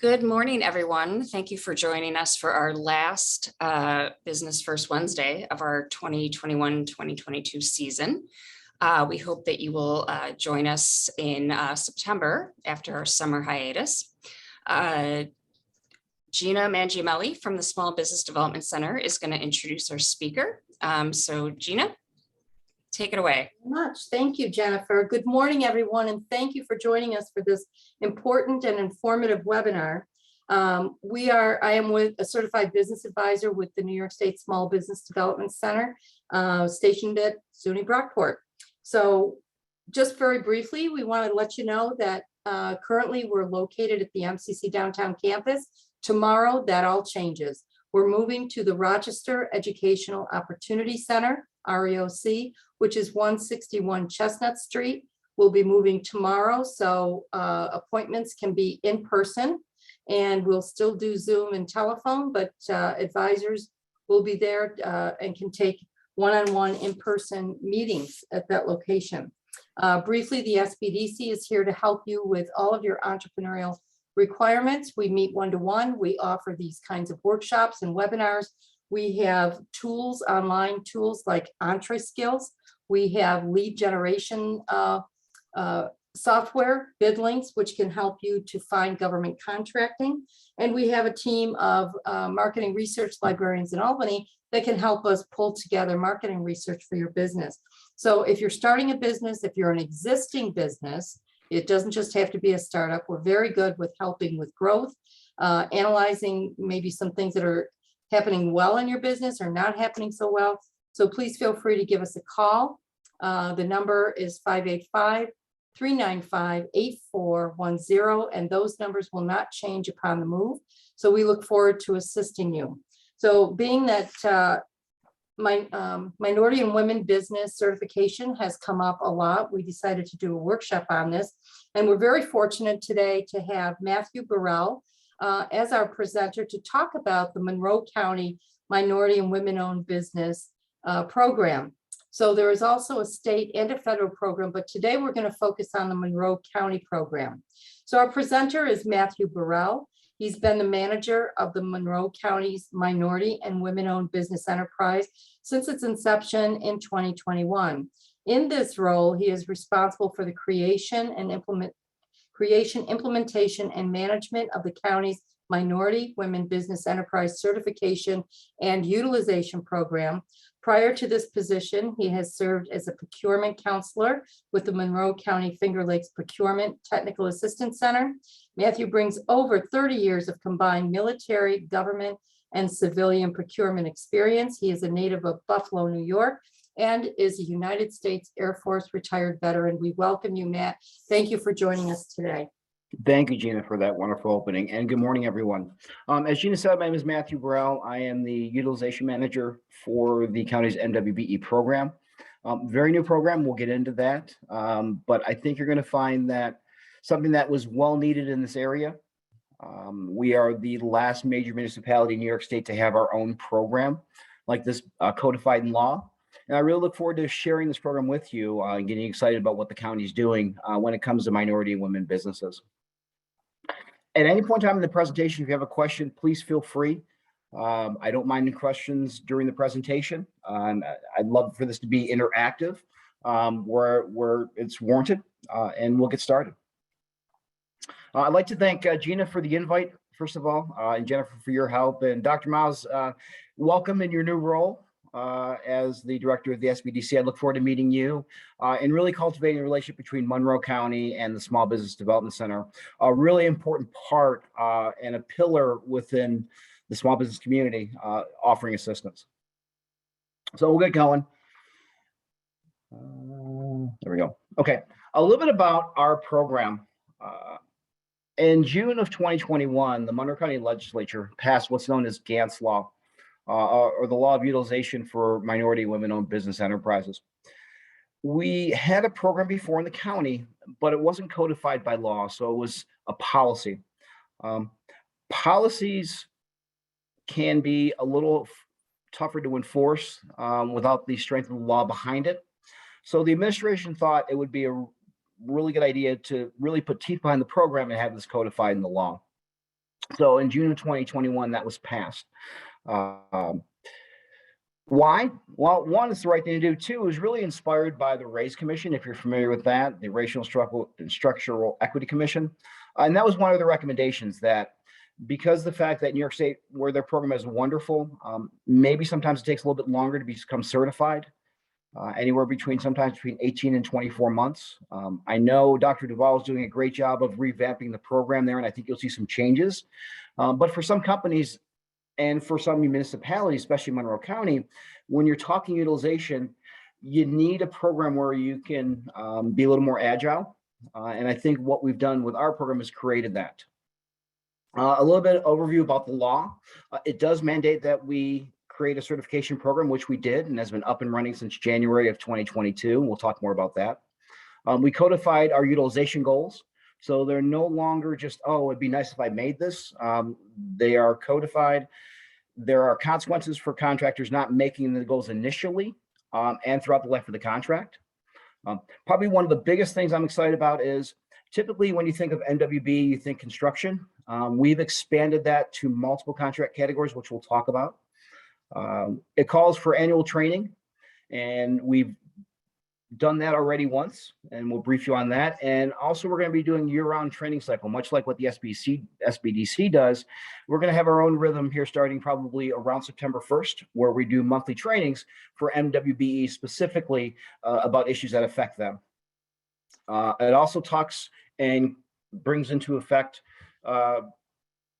Good morning, everyone. Thank you for joining us for our last Business First Wednesday of our 2021-2022 season. We hope that you will join us in September after our summer hiatus. Gina Mangiamelli from the Small Business Development Center is going to introduce our speaker. So Gina, take it away. Much. Thank you, Jennifer. Good morning, everyone, and thank you for joining us for this important and informative webinar. I am with a certified business advisor with the New York State Small Business Development Center, stationed at SUNY Brockport. So just very briefly, we want to let you know that currently we're located at the MCC downtown campus. Tomorrow, that all changes. We're moving to the Rochester Educational Opportunity Center, REOC, which is 161 Chestnut Street. We'll be moving tomorrow, so appointments can be in person, and we'll still do Zoom and telephone, but advisors will be there and can take one-on-one in-person meetings at that location. Briefly, the SBDC is here to help you with all of your entrepreneurial requirements. We meet one-to-one. We offer these kinds of workshops and webinars. We have tools, online tools like EntreSkills. We have lead generation software, BidLinks, which can help you to find government contracting. And we have a team of marketing research librarians in Albany that can help us pull together marketing research for your business. So if you're starting a business, if you're an existing business, it doesn't just have to be a startup. We're very good with helping with growth, analyzing maybe some things that are happening well in your business or not happening so well. So please feel free to give us a call. The number is 585-395-8410, and those numbers will not change upon the move. So we look forward to assisting you. So being that minority and women business certification has come up a lot, we decided to do a workshop on this. And we're very fortunate today to have Matthew Burrell as our presenter to talk about the Monroe County Minority and Women-Owned Business Program. So there is also a state and a federal program, but today we're going to focus on the Monroe County program. So our presenter is Matthew Burrell. He's been the manager of the Monroe County's Minority and Women-Owned Business Enterprise since its inception in 2021. In this role, he is responsible for the creation, implementation, and management of the county's Minority Women Business Enterprise Certification and Utilization Program. Prior to this position, he has served as a procurement counselor with the Monroe County Finger Lakes Procurement Technical Assistance Center. Matthew brings over 30 years of combined military, government, and civilian procurement experience. He is a native of Buffalo, New York, and is a United States Air Force retired veteran. We welcome you, Matt. Thank you for joining us today. Thank you, Gina, for that wonderful opening, and good morning, everyone. As Gina said, my name is Matthew Burrell. I am the utilization manager for the county's MWBE program. Very new program, we'll get into that, but I think you're going to find that something that was well needed in this area. We are the last major municipality in New York State to have our own program like this codified in law. And I really look forward to sharing this program with you and getting excited about what the county is doing when it comes to minority and women businesses. At any point in time in the presentation, if you have a question, please feel free. I don't mind the questions during the presentation. I'd love for this to be interactive where it's warranted, and we'll get started. I'd like to thank Gina for the invite, first of all, and Jennifer for your help. And Dr. Miles, welcome in your new role as the director of the SBDC. I look forward to meeting you and really cultivating a relationship between Monroe County and the Small Business Development Center, a really important part and a pillar within the small business community offering assistance. So we'll get going. There we go. Okay, a little bit about our program. In June of 2021, the Monroe County Legislature passed what's known as Gantt's Law, or the Law of Utilization for Minority Women-Owned Business Enterprises. We had a program before in the county, but it wasn't codified by law, so it was a policy. Policies can be a little tougher to enforce without the strength of the law behind it. So the administration thought it would be a really good idea to really put teeth behind the program and have this codified in the law. So in June of 2021, that was passed. Why? Well, one, it's the right thing to do. Two, it was really inspired by the RAISE Commission, if you're familiar with that, the Racial and Structural Equity Commission. And that was one of the recommendations, that because the fact that New York State, where their program is wonderful, maybe sometimes it takes a little bit longer to become certified, anywhere sometimes between 18 and 24 months. I know Dr. Duvall is doing a great job of revamping the program there, and I think you'll see some changes. But for some companies, and for some municipalities, especially Monroe County, when you're talking utilization, you need a program where you can be a little more agile. And I think what we've done with our program is created that. A little bit of overview about the law. It does mandate that we create a certification program, which we did, and has been up and running since January of 2022. We'll talk more about that. We codified our utilization goals. So they're no longer just, oh, it'd be nice if I made this. They are codified. There are consequences for contractors not making the goals initially and throughout the life of the contract. Probably one of the biggest things I'm excited about is, typically when you think of NWB, you think construction. We've expanded that to multiple contract categories, which we'll talk about. It calls for annual training, and we've done that already once, and we'll brief you on that. And also, we're going to be doing year-round training cycle, much like what the SBDC does. We're going to have our own rhythm here starting probably around September 1st, where we do monthly trainings for MWBE specifically about issues that affect them. It also talks and brings into effect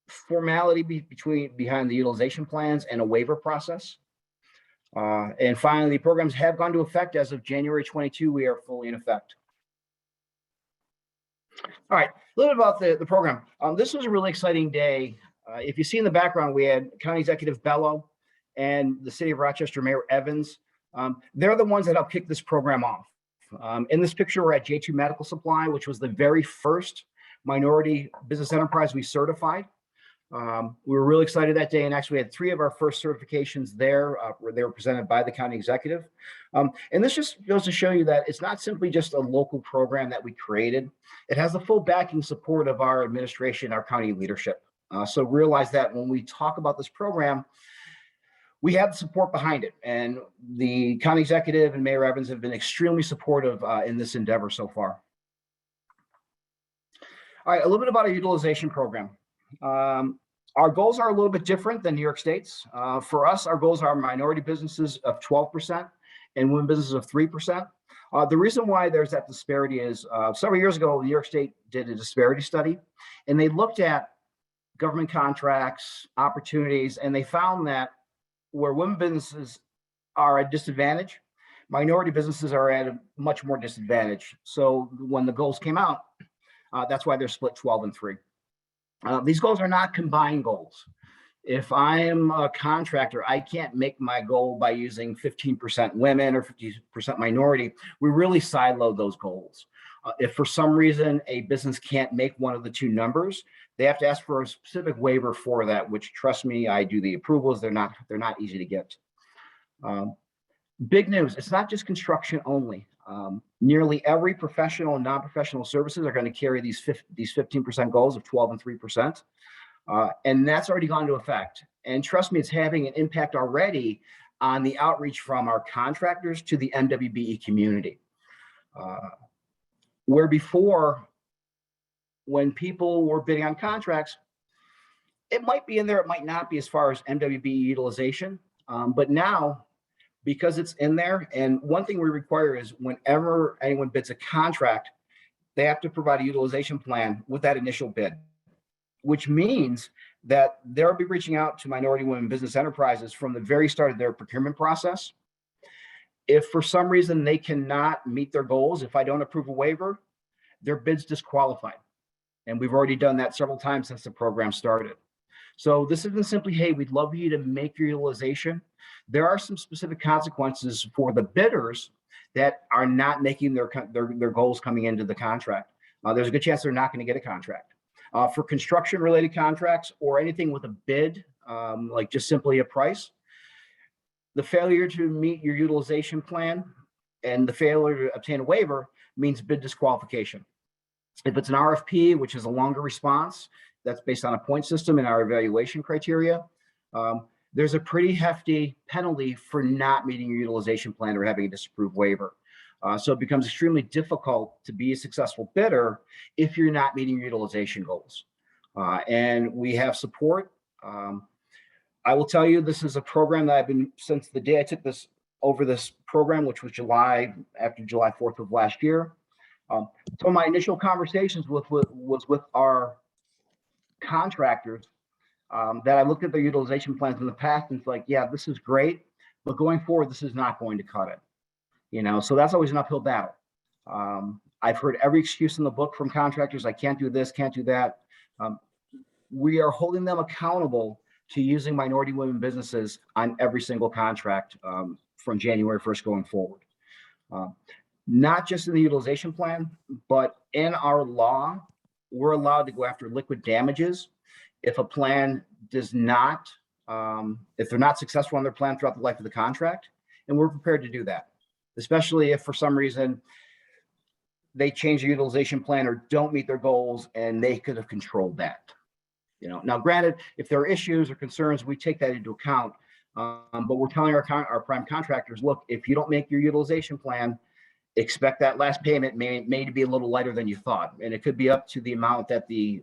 formality behind the utilization plans and a waiver process. And finally, programs have gone to effect as of January 22. We are fully in effect. All right, a little bit about the program. This was a really exciting day. If you see in the background, we had County Executive Bello and the City of Rochester Mayor Evans. They're the ones that helped kick this program off. In this picture, we're at J2 Medical Supply, which was the very first minority business enterprise we certified. We were really excited that day, and actually we had 3 of our first certifications there where they were presented by the county executive. And this just goes to show you that it's not simply just a local program that we created. It has the full backing support of our administration, our county leadership. So realize that when we talk about this program, we have the support behind it. And the county executive and Mayor Evans have been extremely supportive in this endeavor so far. All right, a little bit about our utilization program. Our goals are a little bit different than New York State's. For us, our goals are minority businesses of 12% and women businesses of 3%. The reason why there's that disparity is several years ago, New York State did a disparity study, and they looked at government contracts, opportunities, and they found that where women businesses are at disadvantage, minority businesses are at a much more disadvantage. So when the goals came out, that's why they're split 12 and 3. These goals are not combined goals. If I am a contractor, I can't make my goal by using 15% women or 50% minority. We really siloed those goals. If for some reason a business can't make one of the 2 numbers, they have to ask for a specific waiver for that, which, trust me, I do the approvals. They're not easy to get. Big news, it's not just construction only. Nearly every professional and non-professional services are going to carry these 15% goals of 12 and 3%. And that's already gone into effect. And trust me, it's having an impact already on the outreach from our contractors to the MWBE community. Where before, when people were bidding on contracts, it might be in there, it might not be as far as MWBE utilization. But now, because it's in there, and one thing we require is whenever anyone bids a contract, they have to provide a utilization plan with that initial bid, which means that they'll be reaching out to minority women business enterprises from the very start of their procurement process. If for some reason they cannot meet their goals, if I don't approve a waiver, their bid's disqualified. And we've already done that several times since the program started. So this isn't simply, hey, we'd love you to make your utilization. There are some specific consequences for the bidders that are not making their goals coming into the contract. There's a good chance they're not going to get a contract. For construction-related contracts or anything with a bid, like just simply a price, the failure to meet your utilization plan and the failure to obtain a waiver means bid disqualification. If it's an RFP, which is a longer response, that's based on a point system in our evaluation criteria. There's a pretty hefty penalty for not meeting your utilization plan or having a disapproved waiver. So it becomes extremely difficult to be a successful bidder if you're not meeting your utilization goals. And we have support. I will tell you, this is a program that I've been, since the day I took this over this program, which was after July 4th of last year. So my initial conversations was with our contractors that I looked at their utilization plans in the past, and it's like, yeah, this is great, but going forward, this is not going to cut it. So that's always an uphill battle. I've heard every excuse in the book from contractors. I can't do this, can't do that. We are holding them accountable to using minority women businesses on every single contract from January 1st going forward. Not just in the utilization plan, but in our law, we're allowed to go after liquid damages if a plan does not, if they're not successful on their plan throughout the life of the contract, and we're prepared to do that, especially if for some reason they change the utilization plan or don't meet their goals, and they could have controlled that. Now granted, if there are issues or concerns, we take that into account, but we're telling our prime contractors, look, if you don't make your utilization plan, expect that last payment may be a little lighter than you thought, and it could be up to the amount that the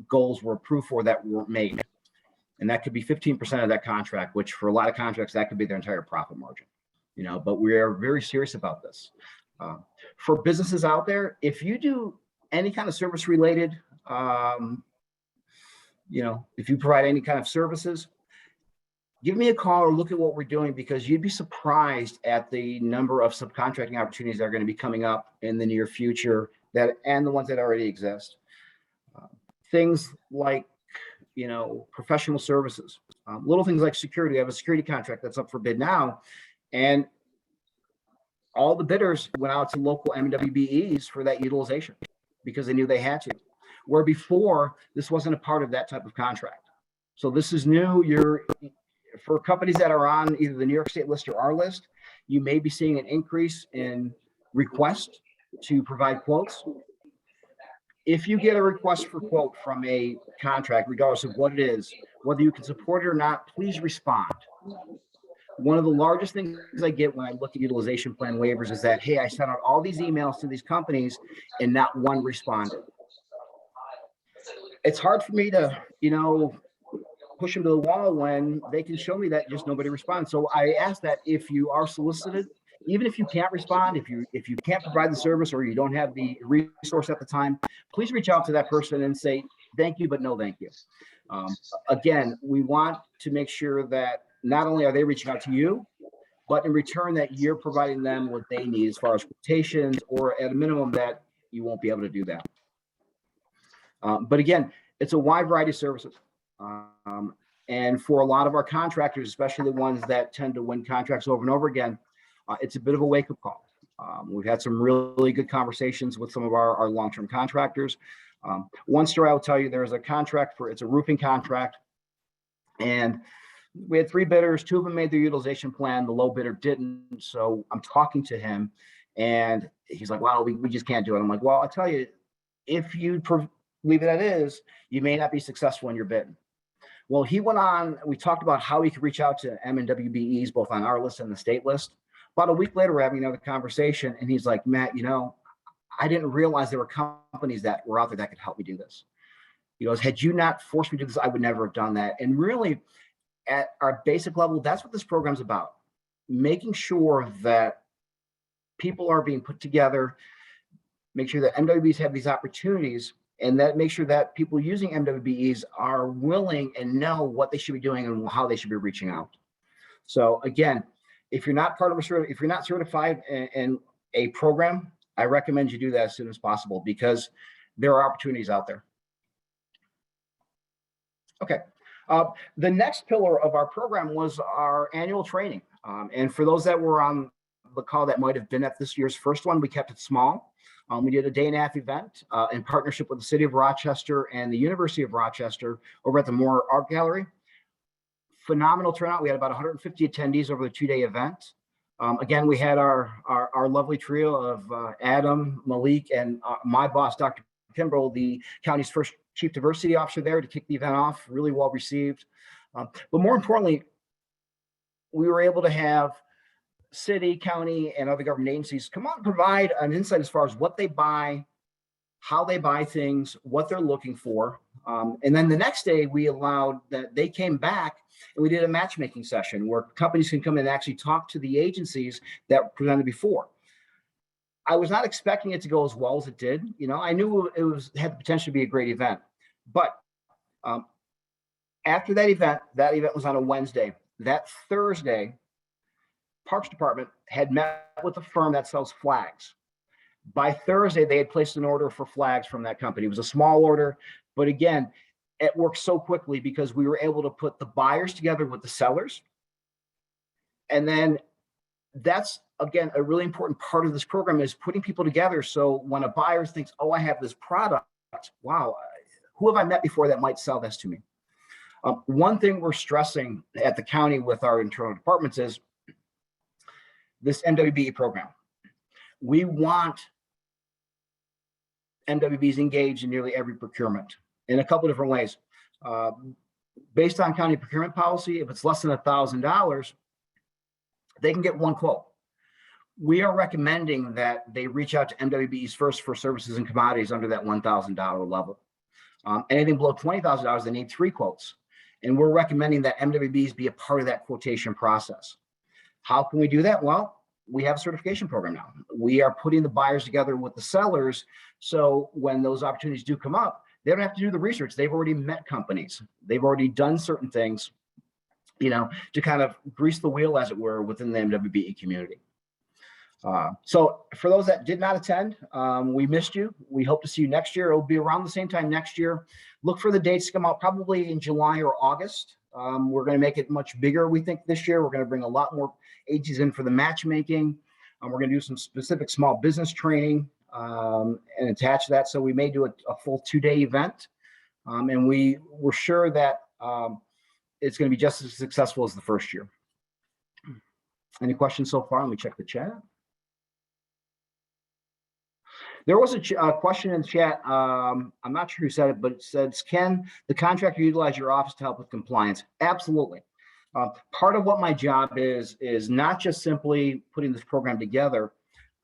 goals were approved for that weren't made, and that could be 15% of that contract, which for a lot of contracts that could be their entire profit margin. But we are very serious about this. For businesses out there, if you do any kind of service related, if you provide any kind of services, give me a call or look at what we're doing, because you'd be surprised at the number of subcontracting opportunities that are going to be coming up in the near future, and the ones that already exist. Things like, professional services, little things like security. We have a security contract that's up for bid now, and all the bidders went out to local MWBEs for that utilization because they knew they had to, where before this wasn't a part of that type of contract. So this is new. For companies that are on either the New York State list or our list, you may be seeing an increase in requests to provide quotes. If you get a request for quote from a contract, regardless of what it is, whether you can support it or not, please respond. One of the largest things I get when I look at utilization plan waivers is that, hey, I sent out all these emails to these companies and not one responded. It's hard for me to, push them to the wall when they can show me that just nobody responds. So I ask that if you are solicited, even if you can't respond, if you can't provide the service or you don't have the resource at the time, please reach out to that person and say, thank you, but no thank you. Again, we want to make sure that not only are they reaching out to you, but in return that you're providing them what they need as far as quotations, or at a minimum that you won't be able to do that. But again, it's a wide variety of services. And for a lot of our contractors, especially the ones that tend to win contracts over and over again, it's a bit of a wake-up call. We've had some really good conversations with some of our long-term contractors. One story I will tell you, there's a contract it's a roofing contract, and we had 3 bidders. 2 of them made their utilization plan. The low bidder didn't. So I'm talking to him, and he's like, "Wow, we just can't do it." I'm like, "Well, I'll tell you, if you leave it as is, you may not be successful in your bid." Well, he went on. We talked about how he could reach out to MWBEs, both on our list and the state list. About a week later, we're having another conversation, and he's like, "Matt, I didn't realize there were companies that were out there that could help me do this." He goes, "Had you not forced me to do this, I would never have done that." And really, at our basic level, that's what this program's about. Making sure that people are being put together, make sure that MWBs have these opportunities, and that make sure that people using MWBEs are willing and know what they should be doing and how they should be reaching out. So again, if you're not if you're not certified in a program, I recommend you do that as soon as possible, because there are opportunities out there. Okay. The next pillar of our program was our annual training. And for those that were on the call that might have been at this year's first one, we kept it small. We did a day-and-a-half event in partnership with the City of Rochester and the University of Rochester over at the Moore Art Gallery. Phenomenal turnout. We had about 150 attendees over the 2-day event. Again, we had our lovely trio of Adam, Malik, and my boss, Dr. Kimbrough, the county's first chief diversity officer there to kick the event off, really well received. But more importantly, we were able to have city, county, and other government agencies come out and provide an insight as far as what they buy, how they buy things, what they're looking for. And then the next day we allowed that they came back and we did a matchmaking session where companies can come in and actually talk to the agencies that presented before. I was not expecting it to go as well as it did. You know, I knew it had the potential to be a great event, but after that event was on a Wednesday. That Thursday, Parks Department had met with a firm that sells flags. By Thursday, they had placed an order for flags from that company. It was a small order, but again, it worked so quickly because we were able to put the buyers together with the sellers. And then that's, again, a really important part of this program is putting people together. So when a buyer thinks, oh, I have this product, wow, who have I met before that might sell this to me? One thing we're stressing at the county with our internal departments is this MWBE program. We want MWBs engaged in nearly every procurement in a couple different ways. Based on county procurement policy, if it's less than $1,000, they can get one quote. We are recommending that they reach out to MWBEs first for services and commodities under that $1,000 level. Anything below $20,000, they need 3 quotes. And we're recommending that MWBs be a part of that quotation process. How can we do that? Well, we have a certification program now. We are putting the buyers together with the sellers. So when those opportunities do come up, they don't have to do the research. They've already met companies. They've already done certain things, you know, to kind of grease the wheel, as it were, within the MWBE community. So for those that did not attend, we missed you. We hope to see you next year. It'll be around the same time next year. Look for the dates to come out probably in July or August. We're going to make it much bigger, we think, this year. We're going to bring a lot more agencies in for the matchmaking. We're going to do some specific small business training and attach that. So we may do a full 2-day event. And we're sure that it's going to be just as successful as the first year. Any questions so far? Let me check the chat. There was a question in the chat. I'm not sure who said it, but it says, can the contractor utilize your office to help with compliance? Absolutely. Part of what my job is not just simply putting this program together,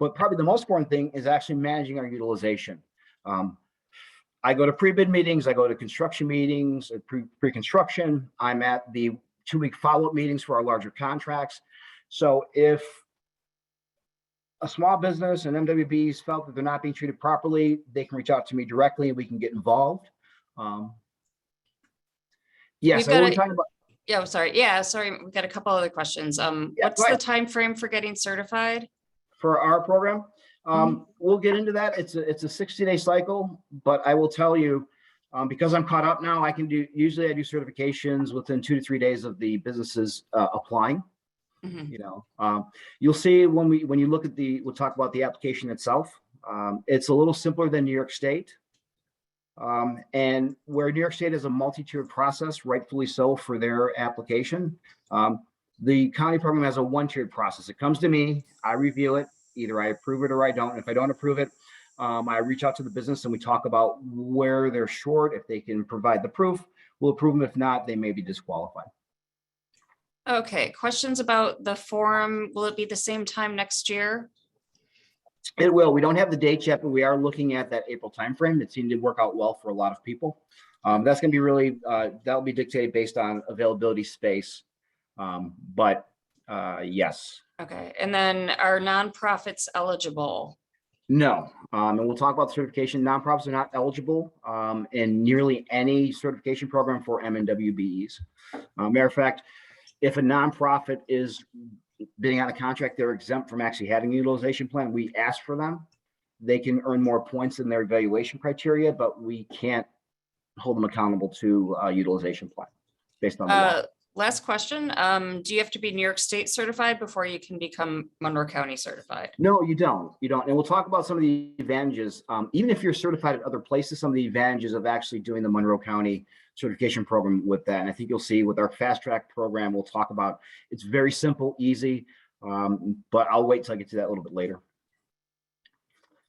but probably the most important thing is actually managing our utilization. I go to pre-bid meetings, I go to construction meetings, pre-construction. I'm at the 2-week follow-up meetings for our larger contracts. So if a small business and MWBs felt that they're not being treated properly, they can reach out to me directly and we can get involved. Yes, We've got we're talking about. Yeah, sorry. Yeah, sorry. We've got a couple other questions. What's the time frame for getting certified? For our program, we'll get into that. It's a 60-day cycle, but I will tell you, because I'm caught up now, usually I do certifications within 2 to 3 days of the businesses applying. Mm-hmm. You know, you'll see when you look at we'll talk about the application itself. It's a little simpler than New York State. And where New York State is a multi-tiered process, rightfully so for their application, the county program has a 1-tiered process. It comes to me, I review it, either I approve it or I don't. If I don't approve it, I reach out to the business and we talk about where they're short. If they can provide the proof, we'll approve them. If not, they may be disqualified. Okay, questions about the forum. Will it be the same time next year? It will. We don't have the dates yet, but we are looking at that April timeframe. It seemed to work out well for a lot of people. That's going to be really, that'll be dictated based on availability, space. Yes. Okay, and then are nonprofits eligible? No, and we'll talk about the certification. Nonprofits are not eligible in nearly any certification program for MWBEs. Matter of fact, if a nonprofit is bidding on a contract, they're exempt from actually having a utilization plan. We ask for them. They can earn more points in their evaluation criteria, but we can't hold them accountable to a utilization plan based on the law. Last question. Do you have to be New York State certified before you can become Monroe County certified? No, you don't. You don't. And we'll talk about some of the advantages. Even if you're certified at other places, some of the advantages of actually doing the Monroe County certification program with that. And I think you'll see with our fast track program, we'll talk about, it's very simple, easy, but I'll wait till I get to that a little bit later.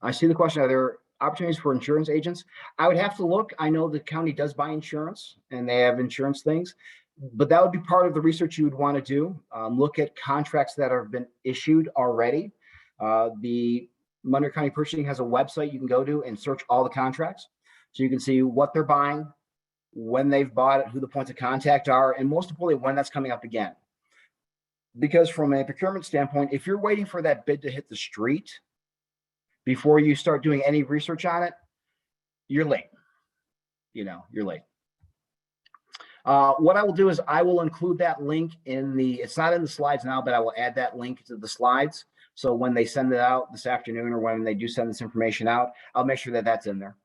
I see the question. Are there opportunities for insurance agents. I would have to look. I know the county does buy insurance and they have insurance things, but that would be part of the research you would want to do. Look at contracts that have been issued already. The Monroe County Purchasing has a website you can go to and search all the contracts. So you can see what they're buying, when they've bought it, who the points of contact are, and most importantly, when that's coming up again. Because from a procurement standpoint, if you're waiting for that bid to hit the street before you start doing any research on it, you're late. You're late. What I will do is I will include that link it's not in the slides now, but I will add that link to the slides. So when they send it out this afternoon, or when they do send this information out, I'll make sure that that's in there.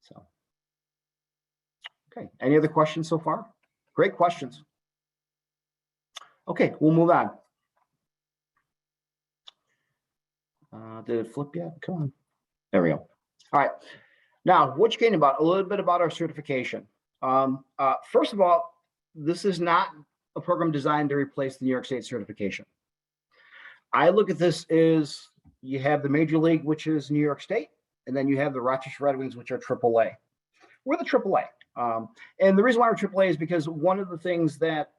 So, okay. Any other questions so far? Great questions. Okay, we'll move on. Did it flip yet? Come on. There we go. All right. Now, what you getting about? A little bit about our certification. First of all, this is not a program designed to replace the New York State certification. I look at this as you have the Major League, which is New York State, and then you have the Rochester Red Wings, which are AAA. We're the AAA. And the reason why we're AAA is because one of the things that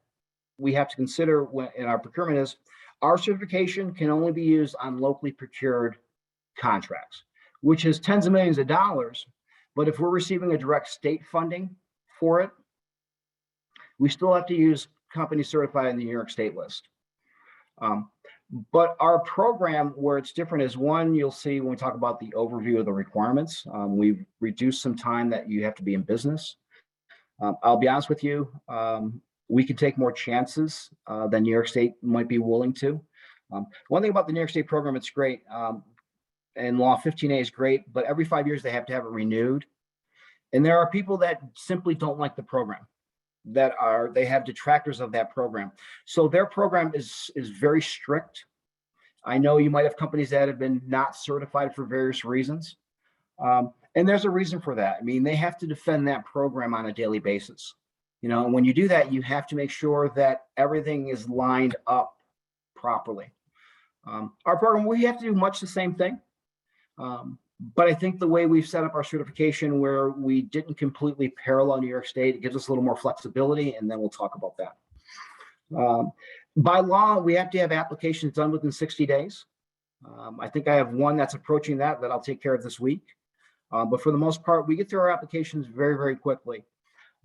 we have to consider in our procurement is our certification can only be used on locally procured contracts, which is tens of millions of dollars. But if we're receiving a direct state funding for it, we still have to use companies certified in the New York State list. But our program, where it's different, is one, you'll see when we talk about the overview of the requirements, we've reduced some time that you have to be in business. I'll be honest with you, we can take more chances than New York State might be willing to. One thing about the New York State program, it's great. And Law 15A is great, but every 5 years they have to have it renewed. And there are people that simply don't like the program, they have detractors of that program. So their program is very strict. I know you might have companies that have been not certified for various reasons. And there's a reason for that. I mean, they have to defend that program on a daily basis. And when you do that, you have to make sure that everything is lined up properly. Our program, we have to do much the same thing. But I think the way we've set up our certification, where we didn't completely parallel New York State, it gives us a little more flexibility, and then we'll talk about that. By law, we have to have applications done within 60 days. I think I have one that's approaching that I'll take care of this week. But for the most part, we get through our applications very, very quickly.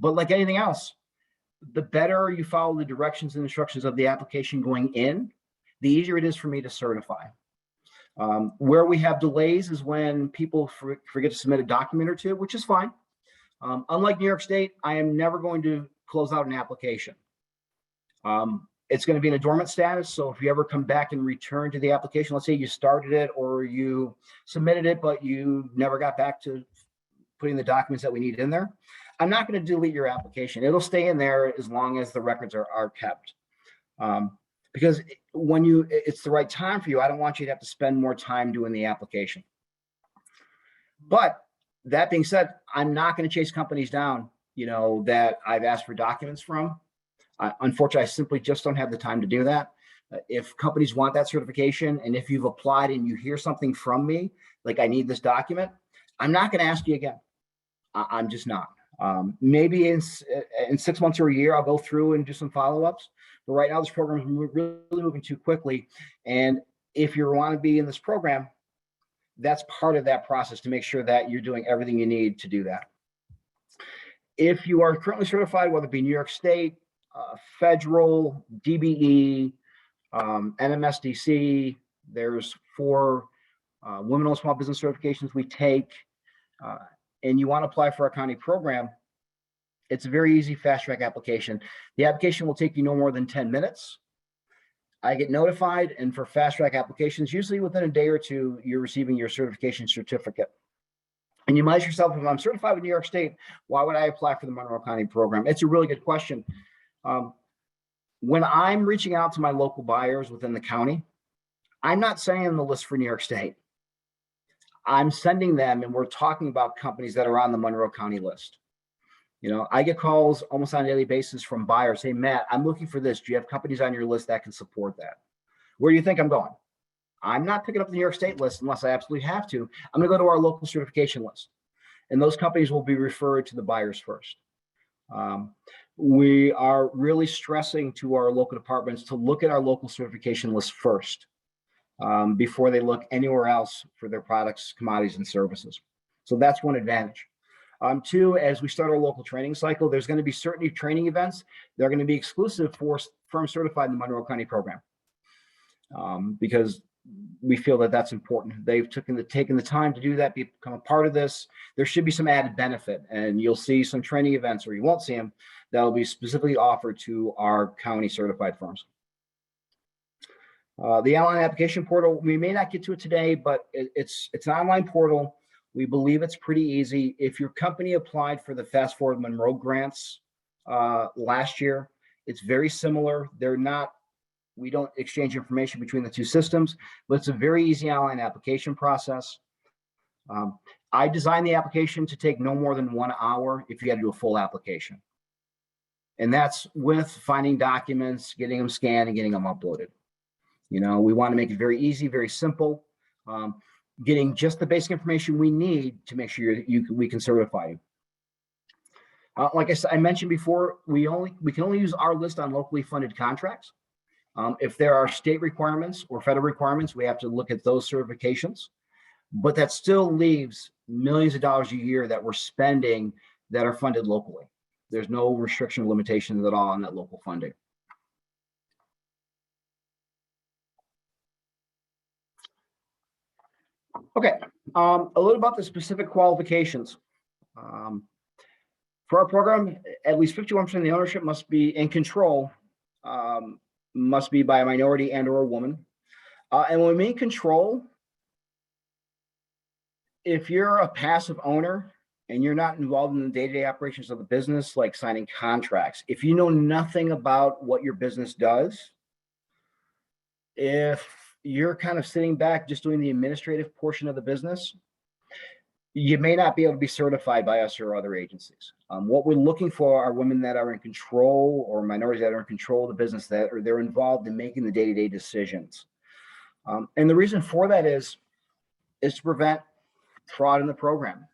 But like anything else, the better you follow the directions and instructions of the application going in, the easier it is for me to certify. Where we have delays is when people forget to submit a document or two, which is fine. Unlike New York State, I am never going to close out an application. It's going to be in a dormant status. So if you ever come back and return to the application, let's say you started it or you submitted it, but you never got back to putting the documents that we need in there, I'm not going to delete your application. It'll stay in there as long as the records are kept. Because when it's the right time for you, I don't want you to have to spend more time doing the application. But that being said, I'm not going to chase companies down, that I've asked for documents from. Unfortunately, I simply just don't have the time to do that. If companies want that certification, and if you've applied and you hear something from me, like I need this document, I'm not going to ask you again. I'm just not. Maybe in 6 months or a year, I'll go through and do some follow-ups. But right now, this program is really moving too quickly. And if you want to be in this program, that's part of that process, to make sure that you're doing everything you need to do that. If you are currently certified, whether it be New York State, federal, DBE, NMSDC, there's 4 women-owned small business certifications we take, and you want to apply for our county program, it's a very easy fast track application. The application will take you no more than 10 minutes. I get notified, and for fast track applications, usually within a day or two, you're receiving your certification certificate. And you might ask yourself, if I'm certified with New York State, why would I apply for the Monroe County program? It's a really good question. When I'm reaching out to my local buyers within the county, I'm not sending them the list for New York State. I'm sending them, and we're talking about companies that are on the Monroe County list. I get calls almost on a daily basis from buyers saying, Matt, I'm looking for this. Do you have companies on your list that can support that? Where do you think I'm going? I'm not picking up the New York State list unless I absolutely have to. I'm going to go to our local certification list. And those companies will be referred to the buyers first. We are really stressing to our local departments to look at our local certification list first before they look anywhere else for their products, commodities, and services. So that's one advantage. Two, as we start our local training cycle, there's going to be certain training events that are going to be exclusive for firms certified in the Monroe County program because we feel that that's important. They've taken the time to do that, become a part of this. There should be some added benefit, and you'll see some training events, or you won't see them, that will be specifically offered to our county certified firms. The online application portal, we may not get to it today, but it's an online portal. We believe it's pretty easy. If your company applied for the Fast Forward Monroe grants last year, it's very similar. We don't exchange information between the two systems, but it's a very easy online application process. I designed the application to take no more than 1 hour if you had to do a full application. And that's with finding documents, getting them scanned, and getting them uploaded. You know, we want to make it very easy, very simple, getting just the basic information we need to make sure we can certify you. Like I mentioned before, we can only use our list on locally funded contracts. If there are state requirements or federal requirements, we have to look at those certifications, but that still leaves millions of dollars a year that we're spending that are funded locally. There's no restriction or limitations at all on that local funding. Okay, a little about the specific qualifications. For our program, at least 51% of the ownership must be in control, must be by a minority and or a woman. And when we mean control, if you're a passive owner and you're not involved in the day-to-day operations of the business, like signing contracts, if you know nothing about what your business does, if you're kind of sitting back just doing the administrative portion of the business, you may not be able to be certified by us or other agencies. What we're looking for are women that are in control or minorities that are in control of the business, that or they're involved in making the day-to-day decisions. And the reason for that is to prevent fraud in the program.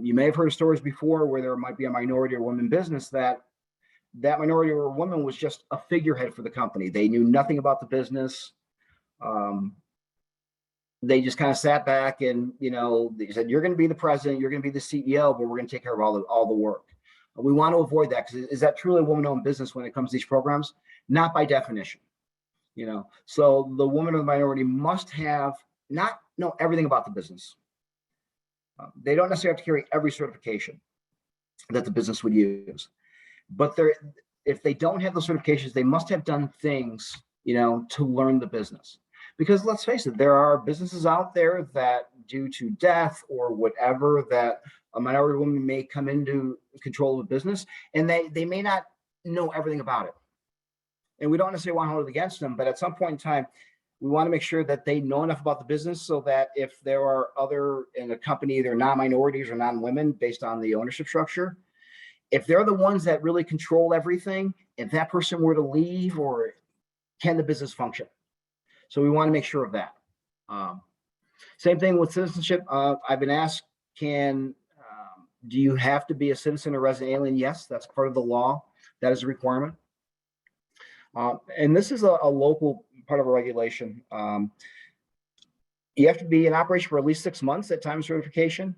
You may have heard of stories before where there might be a minority or woman business that minority or woman was just a figurehead for the company. They knew nothing about the business. They just kind of sat back and, you know, they said, you're going to be the president, you're going to be the CEO, but we're going to take care of all the work. We want to avoid that, because is that truly a woman-owned business when it comes to these programs? Not by definition, you know. So the woman or the minority must not know everything about the business. They don't necessarily have to carry every certification that the business would use, but if they don't have those certifications, they must have done things, you know, to learn the business. Because let's face it, there are businesses out there that, due to death or whatever, that a minority woman may come into control of a business, and they may not know everything about it. And we don't necessarily want to hold it against them, but at some point in time, we want to make sure that they know enough about the business so that if there are other in a company, either non-minorities or non-women based on the ownership structure, if they're the ones that really control everything, if that person were to leave, or can the business function? So we want to make sure of that. Same thing with citizenship. I've been asked, do you have to be a citizen or resident alien? Yes, that's part of the law. That is a requirement. And this is a local part of a regulation. You have to be in operation for at least 6 months at time of certification.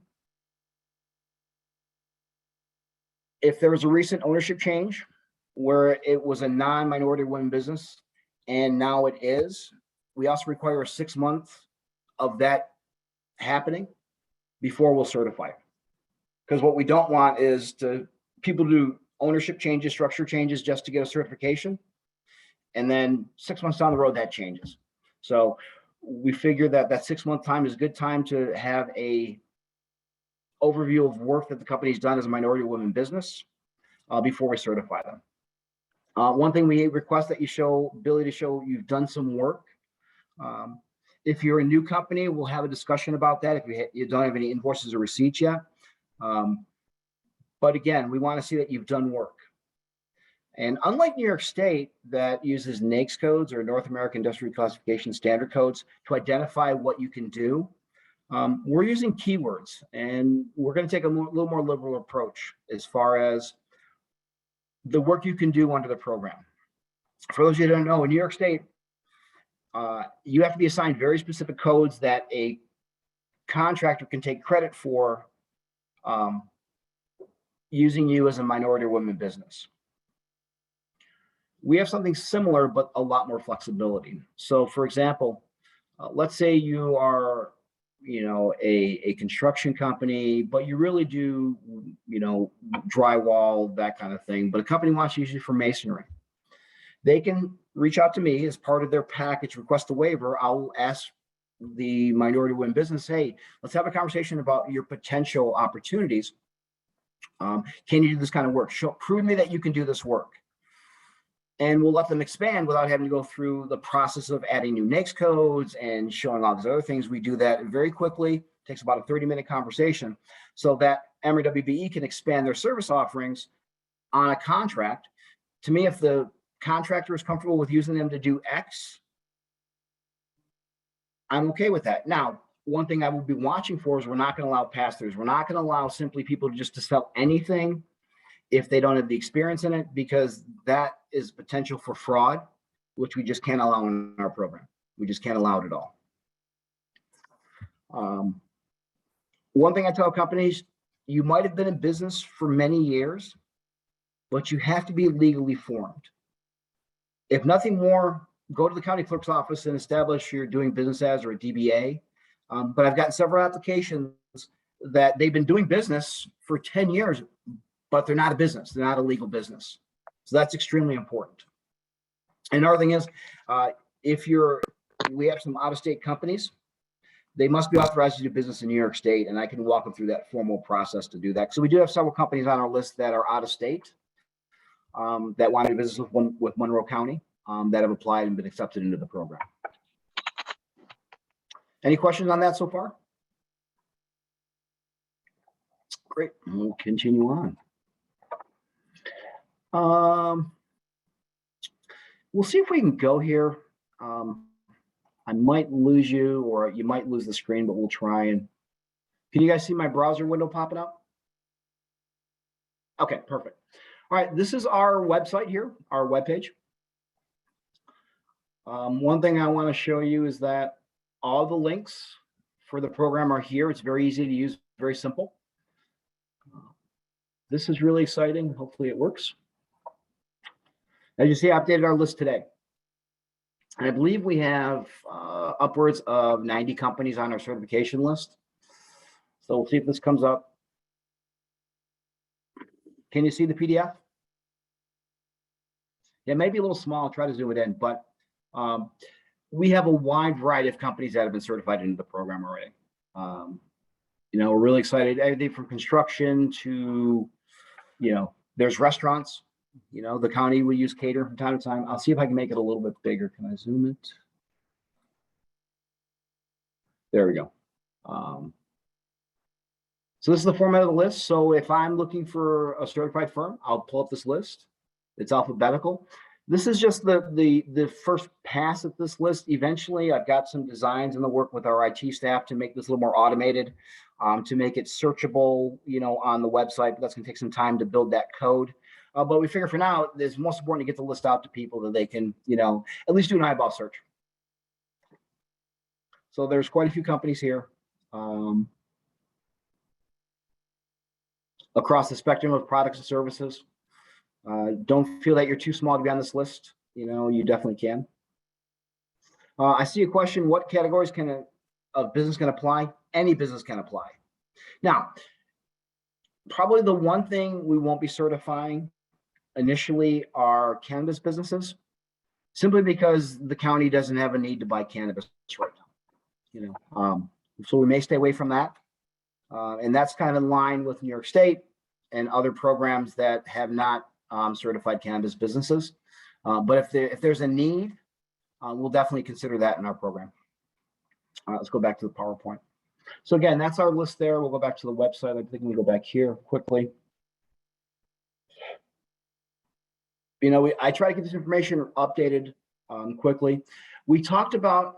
If there was a recent ownership change where it was a non-minority women business and now it is, we also require 6 months of that happening before we'll certify it. Because what we don't want is people do ownership changes, structure changes just to get a certification. And then 6 months down the road, that changes. So we figure that 6 month time is a good time to have a overview of work that the company's done as a minority women business before we certify them. One thing we request that you ability to show you've done some work. If you're a new company, we'll have a discussion about that if you don't have any invoices or receipts yet. But again, we want to see that you've done work. And unlike New York State that uses NAICS codes or North American Industrial Classification Standard codes to identify what you can do, we're using keywords, and we're going to take a little more liberal approach as far as the work you can do under the program. For those of you who don't know, in New York State, you have to be assigned very specific codes that a contractor can take credit for using you as a minority or women business. We have something similar, but a lot more flexibility. So for example, let's say you are, a construction company, but you really do, drywall, that kind of thing, but a company wants you for masonry. They can reach out to me as part of their package, request a waiver. I'll ask the minority women business, hey, let's have a conversation about your potential opportunities. Can you do this kind of work? Prove me that you can do this work. And we'll let them expand without having to go through the process of adding new NAICS codes and showing all these other things. We do that very quickly. It takes about a 30-minute conversation so that MRWBE can expand their service offerings on a contract. To me, if the contractor is comfortable with using them to do X, I'm okay with that. Now, one thing I will be watching for is we're not going to allow pass-throughs. We're not going to allow simply people just to sell anything if they don't have the experience in it, because that is potential for fraud, which we just can't allow in our program. We just can't allow it at all. One thing I tell companies, you might have been in business for many years, but you have to be legally formed. If nothing more, go to the county clerk's office and establish you're doing business as or a DBA. But I've gotten several applications that they've been doing business for 10 years, but they're not a business. They're not a legal business. So that's extremely important. And another thing is, we have some out-of-state companies, they must be authorized to do business in New York State, and I can walk them through that formal process to do that. So we do have several companies on our list that are out of state that want to do business with Monroe County that have applied and been accepted into the program. Any questions on that so far? Great, we'll continue on. We'll see if we can go here. I might lose you, or you might lose the screen, but we'll try. And can you guys see my browser window popping up? Okay, perfect. All right, this is our website here, our webpage. One thing I want to show you is that all the links for the program are here. It's very easy to use, very simple. This is really exciting. Hopefully it works. As you see, I updated our list today. And I believe we have upwards of 90 companies on our certification list. So we'll see if this comes up. Can you see the PDF? Yeah, it may be a little small. I'll try to zoom it in, but we have a wide variety of companies that have been certified into the program already. We're really excited. Everything from construction to, there's restaurants. The county will use cater from time to time. I'll see if I can make it a little bit bigger. Can I zoom it? There we go. So this is the format of the list. So if I'm looking for a certified firm, I'll pull up this list. It's alphabetical. This is just the first pass at this list. Eventually, I've got some designs in the work with our IT staff to make this a little more automated, to make it searchable, on the website. But that's going to take some time to build that code. But we figure for now, it's most important to get the list out to people that they can, at least do an eyeball search. So there's quite a few companies here across the spectrum of products and services. Don't feel that you're too small to be on this list. You definitely can. I see a question, what categories of business can apply? Any business can apply. Now, probably the one thing we won't be certifying initially are cannabis businesses, simply because the county doesn't have a need to buy cannabis right now. So we may stay away from that. And that's kind of in line with New York State and other programs that have not certified cannabis businesses. But if there's a need, we'll definitely consider that in our program. Let's go back to the PowerPoint. So again, that's our list there. We'll go back to the website. I think we go back here quickly. I try to get this information updated quickly. We talked about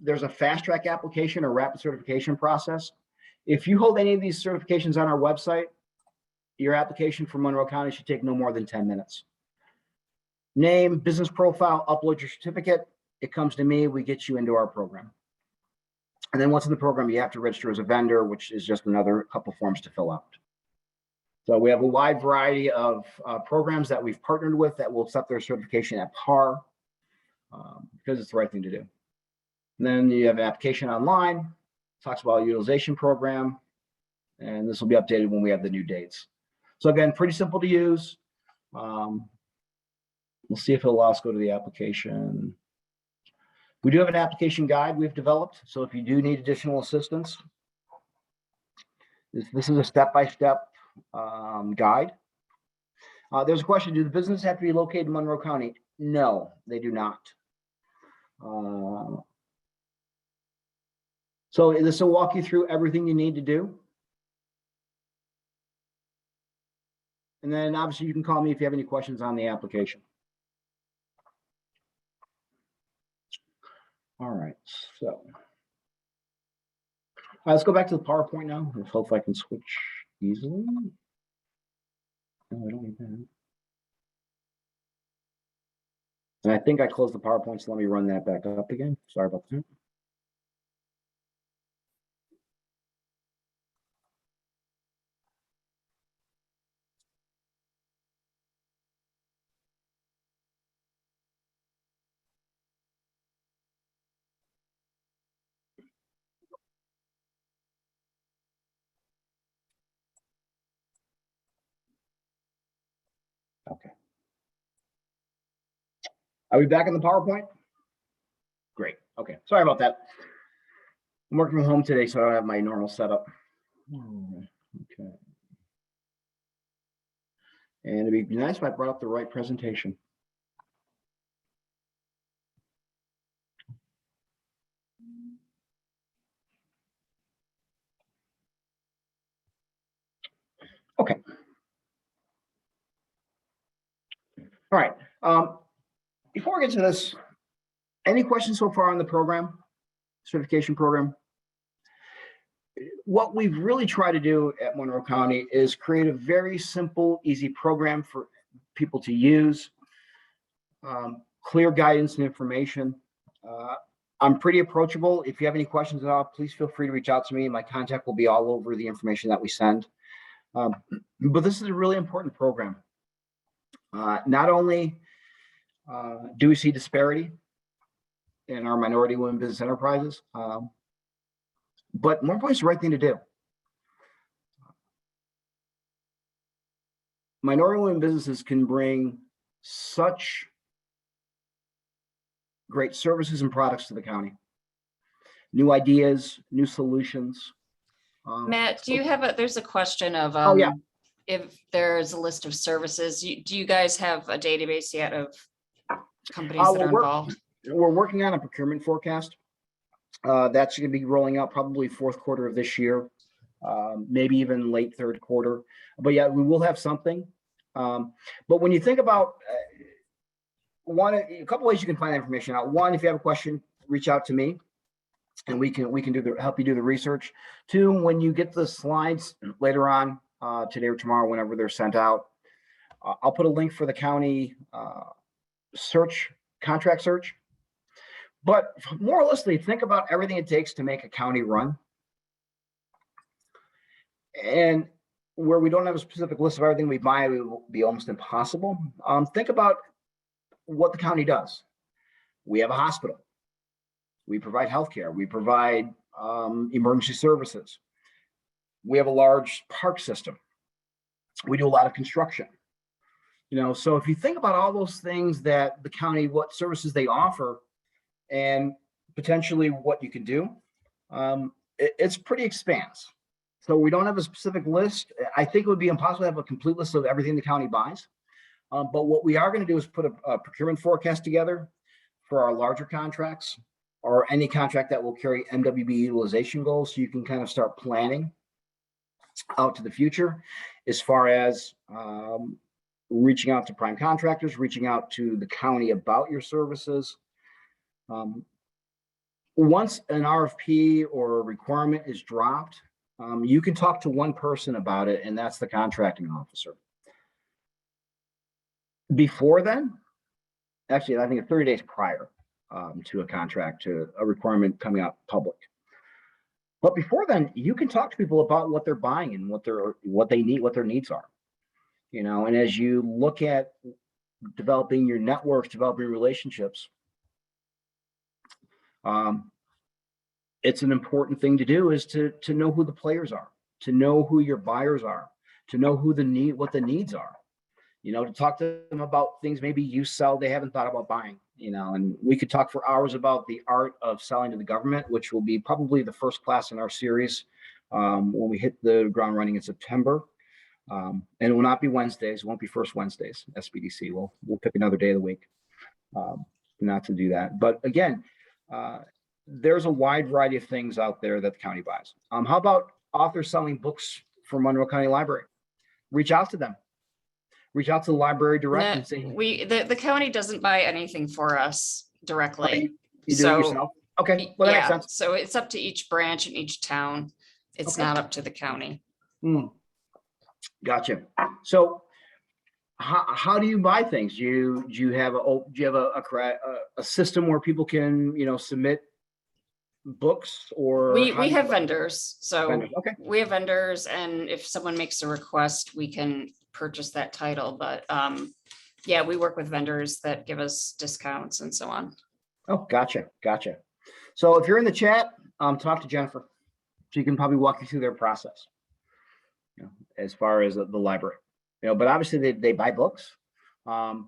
there's a fast track application or rapid certification process. If you hold any of these certifications on our website, your application for Monroe County should take no more than 10 minutes. Name, business profile, upload your certificate. It comes to me, we get you into our program. And then once in the program, you have to register as a vendor, which is just another couple forms to fill out. So we have a wide variety of programs that we've partnered with that will accept their certification at par because it's the right thing to do. And then you have an application online, talks about utilization program, and this will be updated when we have the new dates. So again, pretty simple to use. We'll see if it'll allow us to go to the application. We do have an application guide we've developed. So if you do need additional assistance, this is a step-by-step guide. There's a question, do the businesses have to be located in Monroe County? No, they do not. So this will walk you through everything you need to do. And then obviously you can call me if you have any questions on the application. All right, so let's go back to the PowerPoint now. Hopefully I can switch easily. No, I don't need that. And I think I closed the PowerPoint, so let me run that back up again. Sorry about that. Okay. Are we back in the PowerPoint? Great. Okay. Sorry about that. I'm working from home today, so I don't have my normal setup. Okay. And it'd be nice if I brought up the right presentation. Okay. All right. Before we get to this, any questions so far on the program, certification program? What we've really tried to do at Monroe County is create a very simple, easy program for people to use, clear guidance and information. I'm pretty approachable. If you have any questions at all, please feel free to reach out to me. My contact will be all over the information that we send. But this is a really important program. Not only do we see disparity in our minority women business enterprises, but more importantly, it's the right thing to do. Minority women businesses can bring such great services and products to the county. New ideas, new solutions. Matt, do you have there's a question of Oh, yeah. If there's a list of services, do you guys have a database yet of companies that are involved? We're working on a procurement forecast. That's going to be rolling out probably fourth quarter of this year, maybe even late third quarter. But yeah, we will have something. But when you think about a couple ways you can find that information out. One, if you have a question, reach out to me, and we can help you do the research. Two, when you get the slides later on today or tomorrow, whenever they're sent out, I'll put a link for the county contract search. But more or less, think about everything it takes to make a county run. And where we don't have a specific list of everything we buy, it will be almost impossible. Think about what the county does. We have a hospital. We provide healthcare. We provide emergency services. We have a large park system. We do a lot of construction. So if you think about all those things that the county, what services they offer, and potentially what you can do, it's pretty expansive. So we don't have a specific list. I think it would be impossible to have a complete list of everything the county buys. But what we are going to do is put a procurement forecast together for our larger contracts or any contract that will carry MWB utilization goals, so you can kind of start planning out to the future as far as reaching out to prime contractors, reaching out to the county about your services. Once an RFP or a requirement is dropped, you can talk to one person about it, and that's the contracting officer. Before then, actually, I think it's 30 days prior to a contract, to a requirement coming out public. But before then, you can talk to people about what they're buying and what they need, what their needs are. You know, and as you look at developing your networks, developing relationships, it's an important thing to do, is to know who the players are, to know who your buyers are, to know what the needs are. You know, to talk to them about things maybe you sell they haven't thought about buying. You know, and we could talk for hours about the art of selling to the government, which will be probably the first class in our series when we hit the ground running in September. And it will not be Wednesdays. It won't be first Wednesdays. SBDC. We'll pick another day of the week not to do that. But again, there's a wide variety of things out there that the county buys. How about authors selling books for Monroe County Library? Reach out to them. Reach out to the library directly and say, the county doesn't buy anything for us directly. Okay, you do it yourself. Okay, well, that makes sense. So it's up to each branch in each town. It's not up to the county. Gotcha. So how do you buy things? Do you have a system where people can, you know, submit books, or we have vendors. So Okay. we have vendors, and if someone makes a request, we can purchase that title. But yeah, we work with vendors that give us discounts and so on. Oh, gotcha. So if you're in the chat, talk to Jennifer. She can probably walk you through their process, you know, as far as the library. You know, but obviously they buy books. You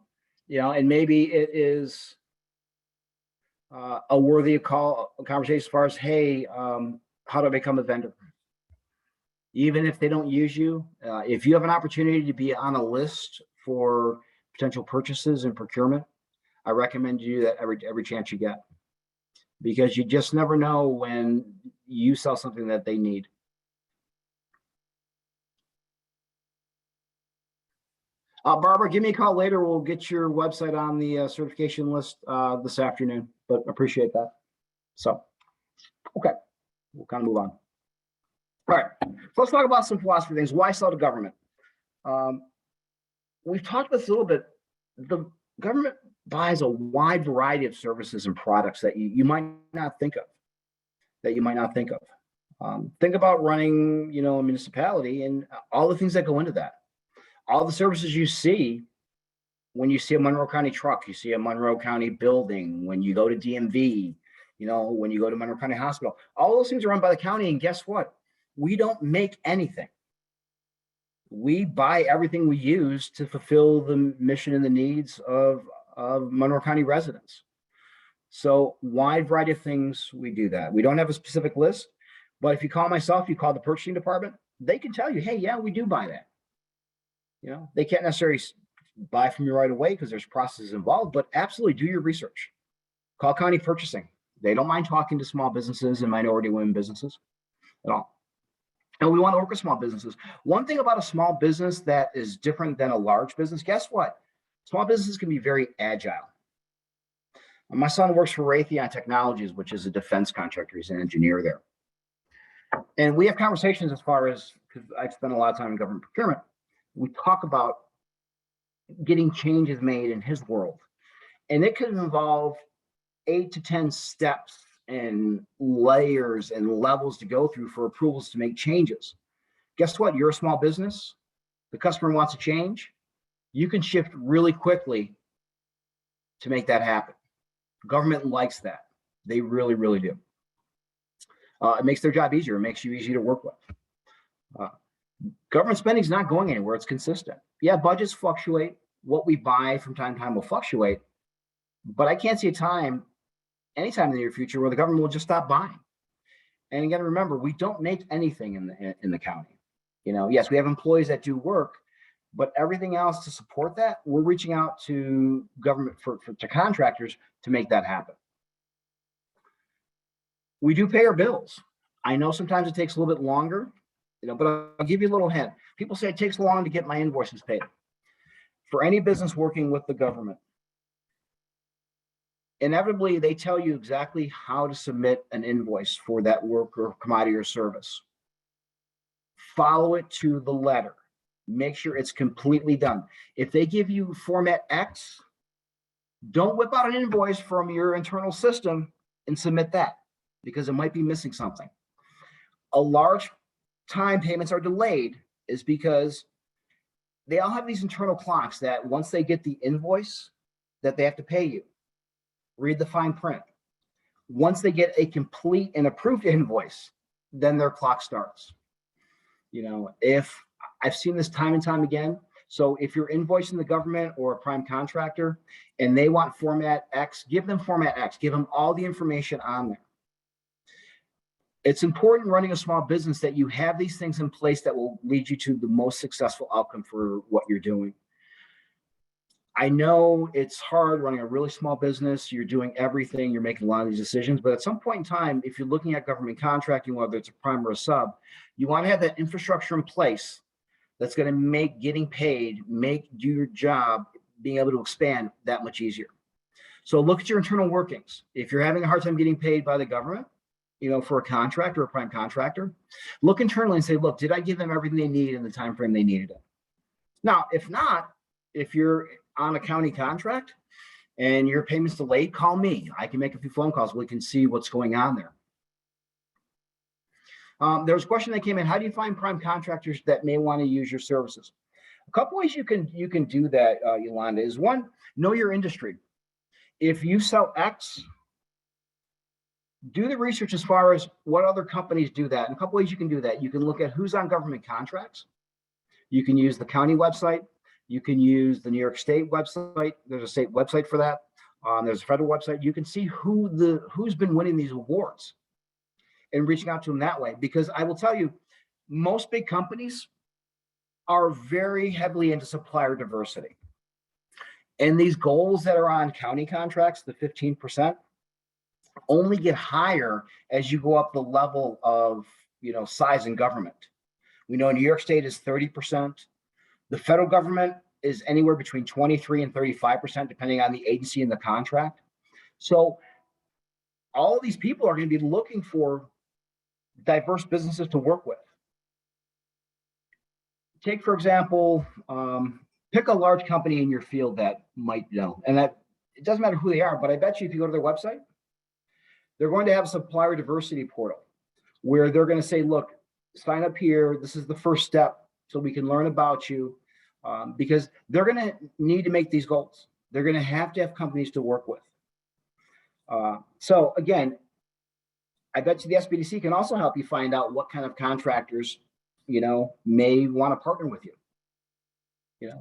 know, and maybe it is a worthy conversation as far as, hey, how do I become a vendor? Even if they don't use you, if you have an opportunity to be on a list for potential purchases and procurement, I recommend you do that every chance you get, because you just never know when you sell something that they need. Barbara, give me a call later. We'll get your website on the certification list this afternoon, but appreciate that. So, okay, we'll kind of move on. All right, so let's talk about some philosophy things. Why sell to government? We've talked about this a little bit. The government buys a wide variety of services and products that you might not think of. Think about running, you know, a municipality and all the things that go into that. All the services you see when you see a Monroe County truck, you see a Monroe County building, when you go to DMV, you know, when you go to Monroe County Hospital, all those things are run by the county. And guess what? We don't make anything. We buy everything we use to fulfill the mission and the needs of Monroe County residents. So wide variety of things, we do that. We don't have a specific list, but if you call myself, you call the purchasing department, they can tell you, hey, yeah, we do buy that. You know, they can't necessarily buy from you right away because there's processes involved, but absolutely do your research. Call county purchasing. They don't mind talking to small businesses and minority women businesses at all. And we want to work with small businesses. One thing about a small business that is different than a large business, guess what? Small businesses can be very agile. My son works for Raytheon Technologies, which is a defense contractor. He's an engineer there. And we have conversations as far as, because I spend a lot of time in government procurement, we talk about getting changes made in his world. And it could involve 8 to 10 steps and layers and levels to go through for approvals to make changes. Guess what? You're a small business. The customer wants a change. You can shift really quickly to make that happen. Government likes that. They really, really do. It makes their job easier. It makes you easy to work with. Government spending is not going anywhere. It's consistent. Yeah, budgets fluctuate. What we buy from time to time will fluctuate. But I can't see a time, anytime in the near future, where the government will just stop buying. And again, remember, we don't make anything in the county. You know, yes, we have employees that do work, but everything else to support that, we're reaching out to government to contractors to make that happen. We do pay our bills. I know sometimes it takes a little bit longer, you know, but I'll give you a little hint. People say it takes long to get my invoices paid. For any business working with the government, inevitably they tell you exactly how to submit an invoice for that work or commodity or service. Follow it to the letter. Make sure it's completely done. If they give you format X, don't whip out an invoice from your internal system and submit that, because it might be missing something. A large time payments are delayed is because they all have these internal clocks that once they get the invoice that they have to pay you, read the fine print. Once they get a complete and approved invoice, then their clock starts. If I've seen this time and time again. So if you're invoicing the government or a prime contractor and they want format X, give them format X, give them all the information on there. It's important running a small business that you have these things in place that will lead you to the most successful outcome for what you're doing. I know it's hard running a really small business. You're doing everything, you're making a lot of these decisions, but at some point in time, if you're looking at government contracting, whether it's a prime or a sub, you want to have that infrastructure in place that's going to make getting paid, make your job, being able to expand that much easier. So look at your internal workings. If you're having a hard time getting paid by the government, for a contractor or a prime contractor, look internally and say, look, did I give them everything they need in the time frame they needed it? Now, if not, if you're on a county contract and your payment's delayed, call me. I can make a few phone calls. We can see what's going on there. There was a question that came in. How do you find prime contractors that may want to use your services? A couple ways you can do that, Yolanda, is one, know your industry. If you sell X, do the research as far as what other companies do that. And a couple ways you can do that. You can look at who's on government contracts. You can use the county website. You can use the New York State website. There's a state website for that. There's a federal website. You can see who's been winning these awards and reaching out to them that way. Because I will tell you, most big companies are very heavily into supplier diversity. And these goals that are on county contracts, the 15%, only get higher as you go up the level of size in government. We know New York State is 30%. The federal government is anywhere between 23 and 35%, depending on the agency and the contract. So all of these people are going to be looking for diverse businesses to work with. Take, for example, pick a large company in your field that might know, and that it doesn't matter who they are, but I bet you if you go to their website, they're going to have a supplier diversity portal where they're going to say, look, sign up here. This is the first step so we can learn about you, because they're going to need to make these goals. They're going to have companies to work with. So again, I bet you the SBDC can also help you find out what kind of contractors, may want to partner with you.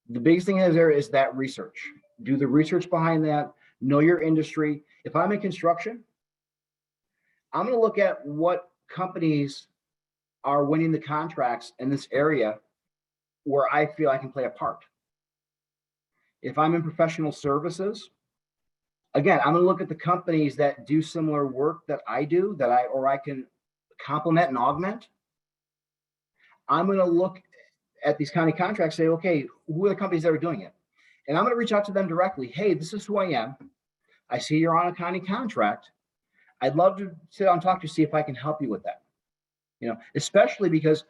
The biggest thing is that research. Do the research behind that. Know your industry. If I'm in construction, I'm going to look at what companies are winning the contracts in this area where I feel I can play a part. If I'm in professional services, again, I'm going to look at the companies that do similar work that I do, or I can complement and augment. I'm going to look at these county contracts, say, okay, who are the companies that are doing it? And I'm going to reach out to them directly. Hey, this is who I am. I see you're on a county contract. I'd love to sit down and talk to you, see if I can help you with that. Especially because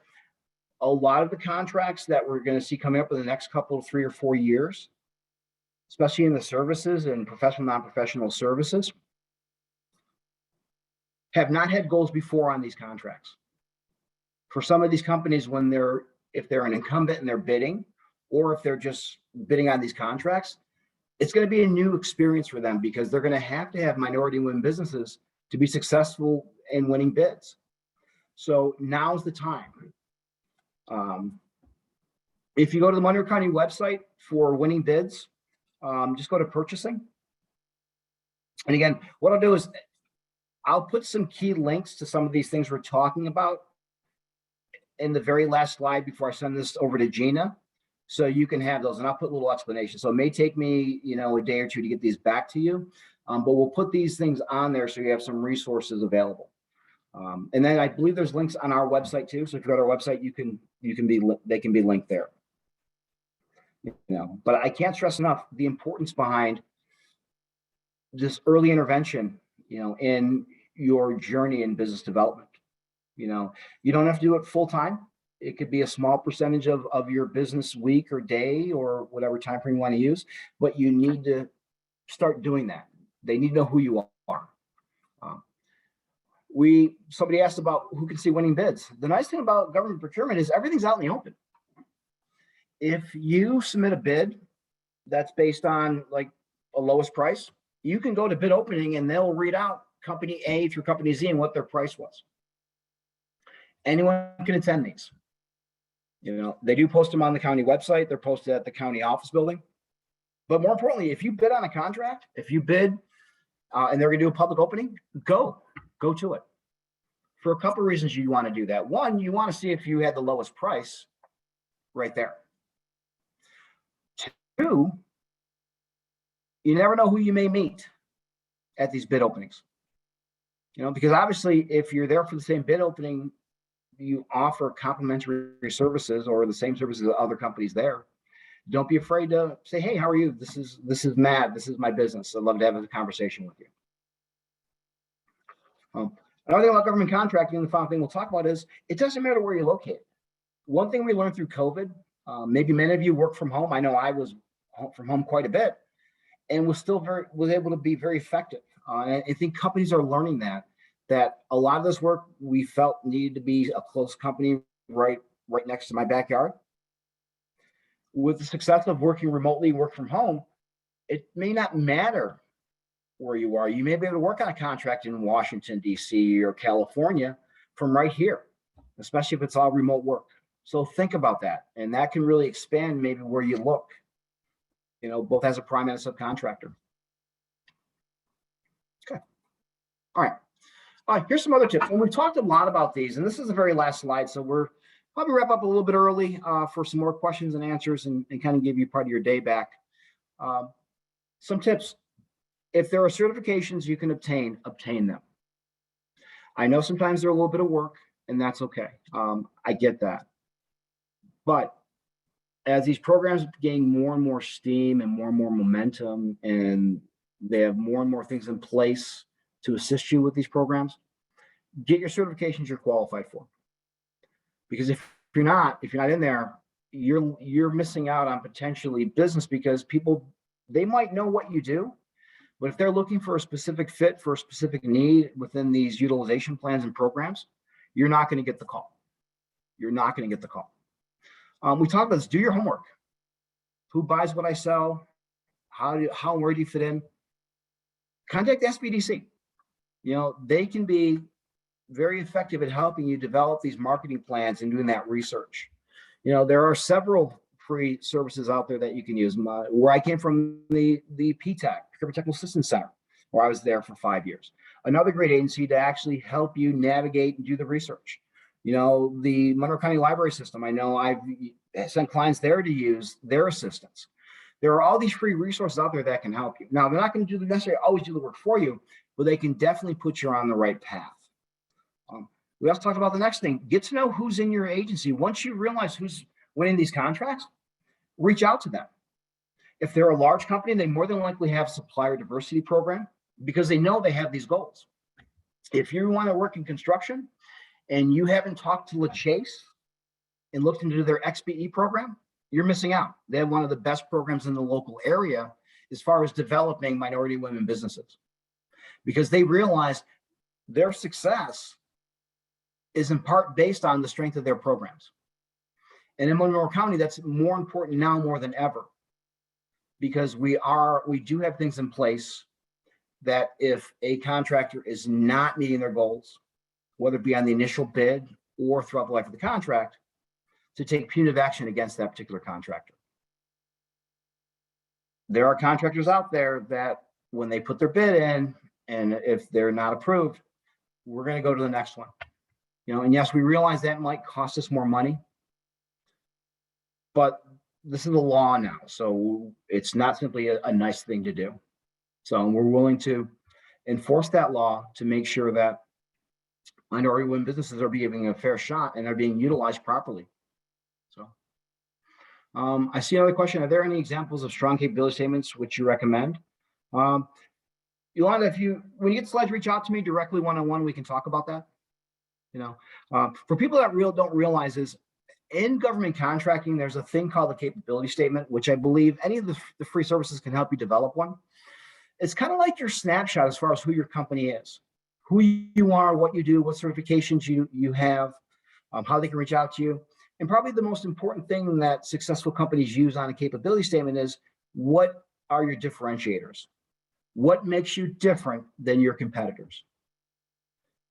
a lot of the contracts that we're going to see coming up in the next couple of 3 or 4 years, especially in the services and professional, non-professional services, have not had goals before on these contracts. For some of these companies, if they're an incumbent and they're bidding, or if they're just bidding on these contracts, it's going to be a new experience for them because they're going to have minority women businesses to be successful in winning bids. So now's the time. If you go to the Monroe County website for winning bids, just go to purchasing. And again, what I'll do is I'll put some key links to some of these things we're talking about in the very last slide before I send this over to Gina. So you can have those, and I'll put a little explanation. So it may take me, a day or two to get these back to you, but we'll put these things on there so you have some resources available. And then I believe there's links on our website too. So if you go to our website, they can be linked there. But I can't stress enough the importance behind this early intervention, in your journey in business development. You don't have to do it full time. It could be a small percentage of your business week or day or whatever time frame you want to use, but you need to start doing that. They need to know who you are. Somebody asked about who can see winning bids. The nice thing about government procurement is everything's out in the open. If you submit a bid that's based on like a lowest price, you can go to bid opening and they'll read out company A through company Z and what their price was. Anyone can attend these. They do post them on the county website. They're posted at the county office building. But more importantly, if you bid on a contract, if you bid and they're going to do a public opening, go to it. For a couple of reasons you want to do that. One, you want to see if you had the lowest price right there. Two, you never know who you may meet at these bid openings. Because obviously if you're there for the same bid opening, you offer complimentary services or the same services that other companies there. Don't be afraid to say, hey, how are you? This is Matt. This is my business. I'd love to have a conversation with you. Another thing about government contracting, and the final thing we'll talk about is it doesn't matter where you're located. One thing we learned through COVID, maybe many of you work from home. I know I was from home quite a bit and was able to be very effective. I think companies are learning that a lot of this work we felt needed to be a close company right next to my backyard. With the success of working remotely, work from home, it may not matter where you are. You may be able to work on a contract in Washington, D.C. or California from right here, especially if it's all remote work. So think about that. And that can really expand maybe where you look, both as a prime and a subcontractor. Okay. All right, here's some other tips. And we've talked a lot about these, and this is the very last slide. So we're probably wrap up a little bit early for some more questions and answers and kind of give you part of your day back. Some tips. If there are certifications you can obtain them. I know sometimes they're a little bit of work, and that's okay. I get that. But as these programs gain more and more steam and more momentum, and they have more and more things in place to assist you with these programs, get your certifications you're qualified for. Because if you're not in there, you're missing out on potentially business, because people, they might know what you do, but if they're looking for a specific fit for a specific need within these utilization plans and programs, you're not going to get the call. You're not going to get the call. We talked about this. Do your homework. Who buys what I sell? Where do you fit in? Contact SBDC. They can be very effective at helping you develop these marketing plans and doing that research. There are several free services out there that you can use. Where I came from, the PTAC, Procurement Technical Assistance Center, where I was there for 5 years. Another great agency to actually help you navigate and do the research. The Monroe County Library System, I know I've sent clients there to use their assistance. There are all these free resources out there that can help you. Now, they're not going to necessarily always do the work for you, but they can definitely put you on the right path. We also talked about the next thing. Get to know who's in your agency. Once you realize who's winning these contracts, reach out to them. If they're a large company, they more than likely have a supplier diversity program because they know they have these goals. If you want to work in construction and you haven't talked to LaChase and looked into their XBE program, you're missing out. They have one of the best programs in the local area as far as developing minority women businesses, because they realize their success is in part based on the strength of their programs. And in Monroe County, that's more important now more than ever, because we do have things in place that if a contractor is not meeting their goals, whether it be on the initial bid or throughout the life of the contract, to take punitive action against that particular contractor. There are contractors out there that when they put their bid in, and if they're not approved, we're going to go to the next one. And yes, we realize that might cost us more money, but this is the law now. So it's not simply a nice thing to do. So we're willing to enforce that law to make sure that minority women businesses are being given a fair shot and are being utilized properly. So, I see another question. Are there any examples of strong capability statements which you recommend? Yolanda, when you get the slides, reach out to me directly one-on-one. We can talk about that. For people that don't realize is in government contracting, there's a thing called the capability statement, which I believe any of the free services can help you develop one. It's kind of like your snapshot as far as who your company is, who you are, what you do, what certifications you have, how they can reach out to you. And probably the most important thing that successful companies use on a capability statement is what are your differentiators? What makes you different than your competitors?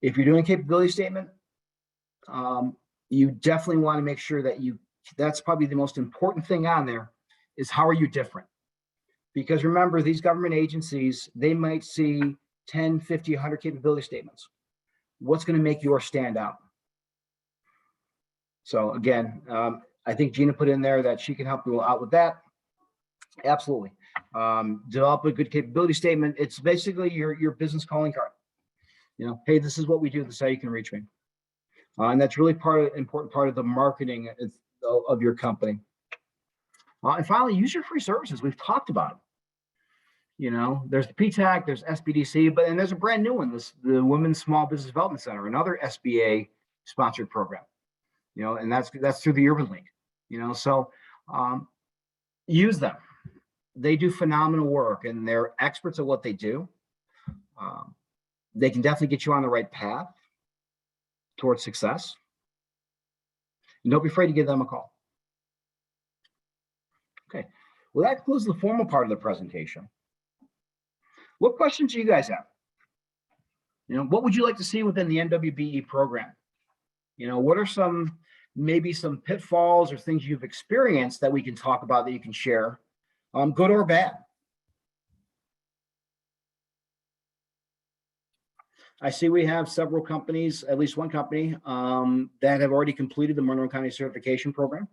If you're doing a capability statement, you definitely want to make sure that that's probably the most important thing on there is how are you different? Because remember, these government agencies, they might see 10, 50, 100 capability statements. What's going to make yours stand out? So again, I think Gina put in there that she can help you out with that. Absolutely. Develop a good capability statement. It's basically your business calling card. Hey, this is what we do. This is how you can reach me. And that's really important part of the marketing of your company. And finally, use your free services. We've talked about them. There's the PTAC, there's SBDC, and there's a brand new one, the Women's Small Business Development Center, another SBA sponsored program. And that's through the Urban League. So use them. They do phenomenal work, and they're experts at what they do. They can definitely get you on the right path towards success. And don't be afraid to give them a call. Okay. Well, that concludes the formal part of the presentation. What questions do you guys have? What would you like to see within the NWBE program? What are maybe some pitfalls or things you've experienced that we can talk about that you can share, good or bad? I see we have several companies, at least one company, that have already completed the Monroe County Certification Program.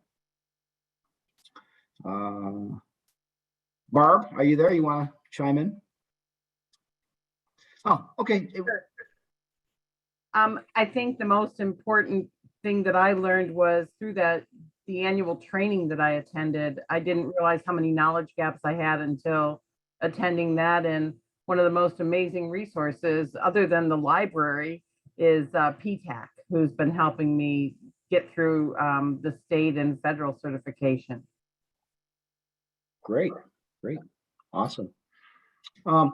Barb, are you there? You want to chime in? Oh, okay. Sure. I think the most important thing that I learned was through the annual training that I attended. I didn't realize how many knowledge gaps I had until attending that. And one of the most amazing resources, other than the library, is PTAC, who's been helping me get through the state and federal certification. Great, awesome. So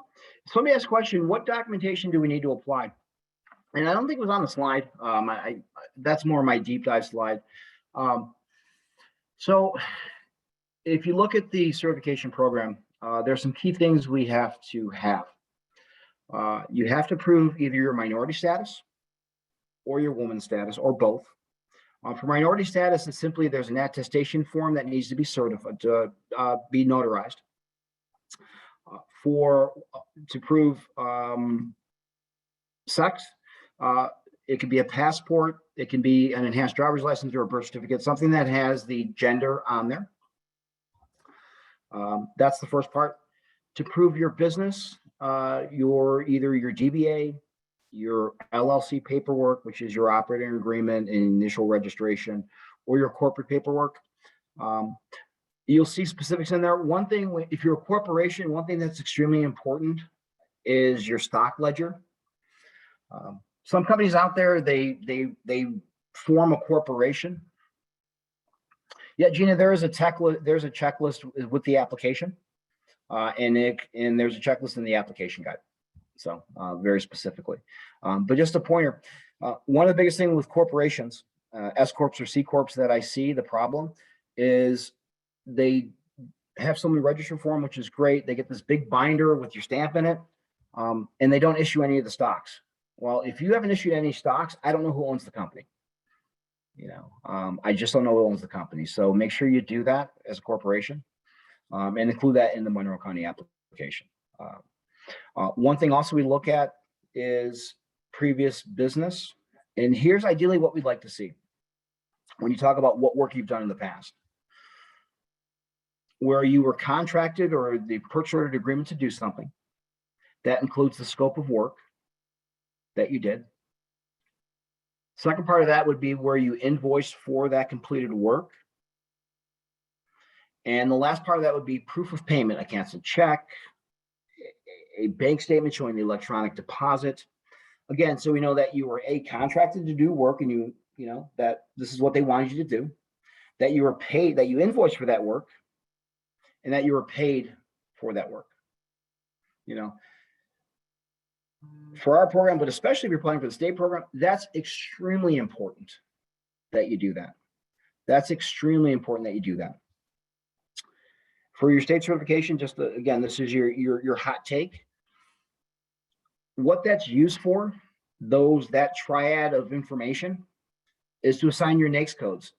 let me ask a question. What documentation do we need to apply? And I don't think it was on the slide. That's more my deep dive slide. So if you look at the certification program, there's some key things we have to have. You have to prove either your minority status or your woman status or both. For minority status, it's simply there's an attestation form that needs to be certified to be notarized. To prove sex, it could be a passport, it can be an enhanced driver's license or a birth certificate, something that has the gender on there. That's the first part. To prove your business, either your DBA, your LLC paperwork, which is your operating agreement and initial registration, or your corporate paperwork. You'll see specifics in there. One thing, if you're a corporation, one thing that's extremely important is your stock ledger. Some companies out there, they form a corporation. Yeah, Gina, there's a checklist with the application, and there's a checklist in the application guide. So very specifically, but just a pointer. One of the biggest things with corporations, S corps or C corps, that I see the problem is they have someone register for them, which is great. They get this big binder with your stamp in it, and they don't issue any of the stocks. Well, if you haven't issued any stocks, I don't know who owns the company. I just don't know who owns the company. So make sure you do that as a corporation, and include that in the Monroe County application. One thing also we look at is previous business. And here's ideally what we'd like to see when you talk about what work you've done in the past. Where you were contracted or the purchase order agreement to do something. That includes the scope of work that you did. Second part of that would be where you invoiced for that completed work. And the last part of that would be proof of payment, a canceled check, a bank statement showing the electronic deposit. Again, so we know that you were contracted to do work, and you know that this is what they wanted you to do, that you were paid, that you invoiced for that work, and that you were paid for that work. You know, for our program, but especially if you're applying for the state program, that's extremely important that you do that. That's extremely important that you do that. For your state certification, just again, this is your hot take. What that's used for, that triad of information, is to assign your NAICS codes,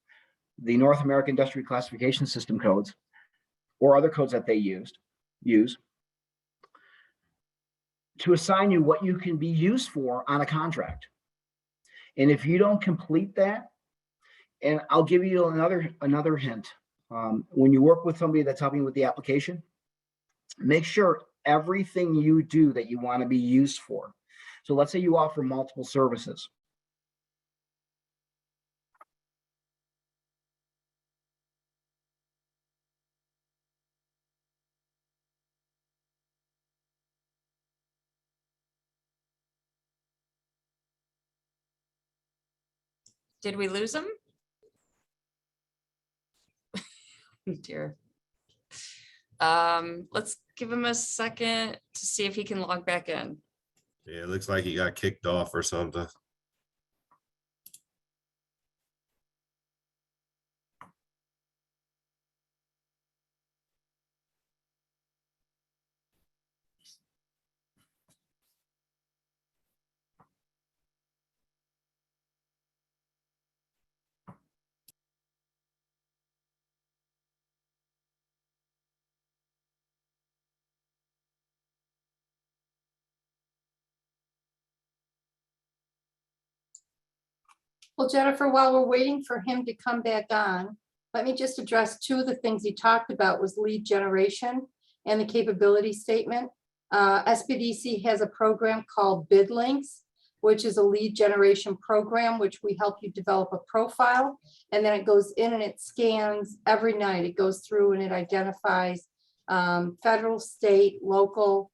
the North American Industrial Classification System codes, or other codes that they use to assign you what you can be used for on a contract. And if you don't complete that, and I'll give you another hint, when you work with somebody that's helping with the application, make sure everything you do that you want to be used for. So let's say you offer multiple services. Did we lose him? Oh, dear. Let's give him a second to see if he can log back in. Yeah, it looks like he got kicked off or something. Well, Jennifer, while we're waiting for him to come back on, let me just address two of the things he talked about was lead generation and the capability statement. SBDC has a program called Bid Links, which is a lead generation program, which we help you develop a profile. And then it goes in and it scans every night. It goes through and it identifies federal, state, local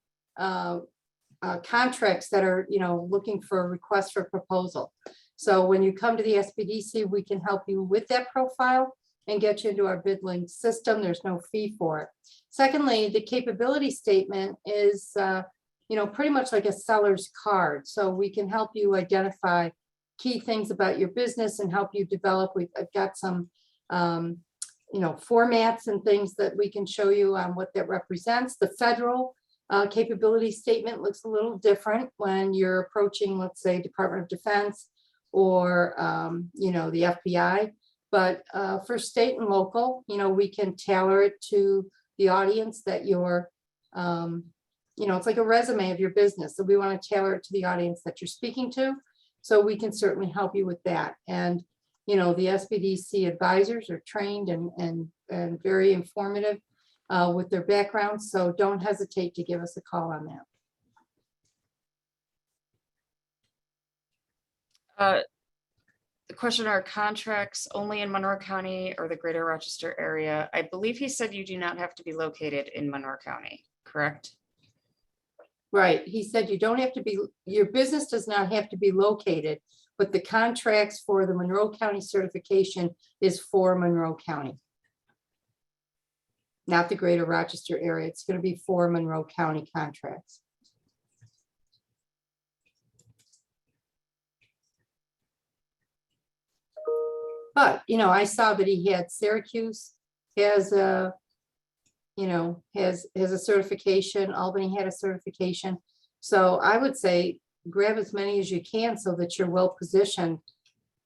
contracts that are, looking for a request for proposal. So when you come to the SBDC, we can help you with that profile and get you into our bid link system. There's no fee for it. Secondly, the capability statement is, pretty much like a seller's card. So we can help you identify key things about your business and help you develop. I've got some, formats and things that we can show you on what that represents. The federal capability statement looks a little different when you're approaching, let's say, Department of Defense or, the FBI. But for state and local, we can tailor it to the audience that you're, it's like a resume of your business. So we want to tailor it to the audience that you're speaking to. So we can certainly help you with that. And, the SBDC advisors are trained and very informative with their backgrounds. So don't hesitate to give us a call on that. The question, are contracts only in Monroe County or the greater Rochester area? I believe he said you do not have to be located in Monroe County, correct? Right. He said you don't have to be, your business does not have to be located, but the contracts for the Monroe County certification is for Monroe County. Not the greater Rochester area. It's going to be for Monroe County contracts. But, I saw that he had Syracuse has a, has a certification. Albany had a certification. So I would say grab as many as you can so that you're well positioned,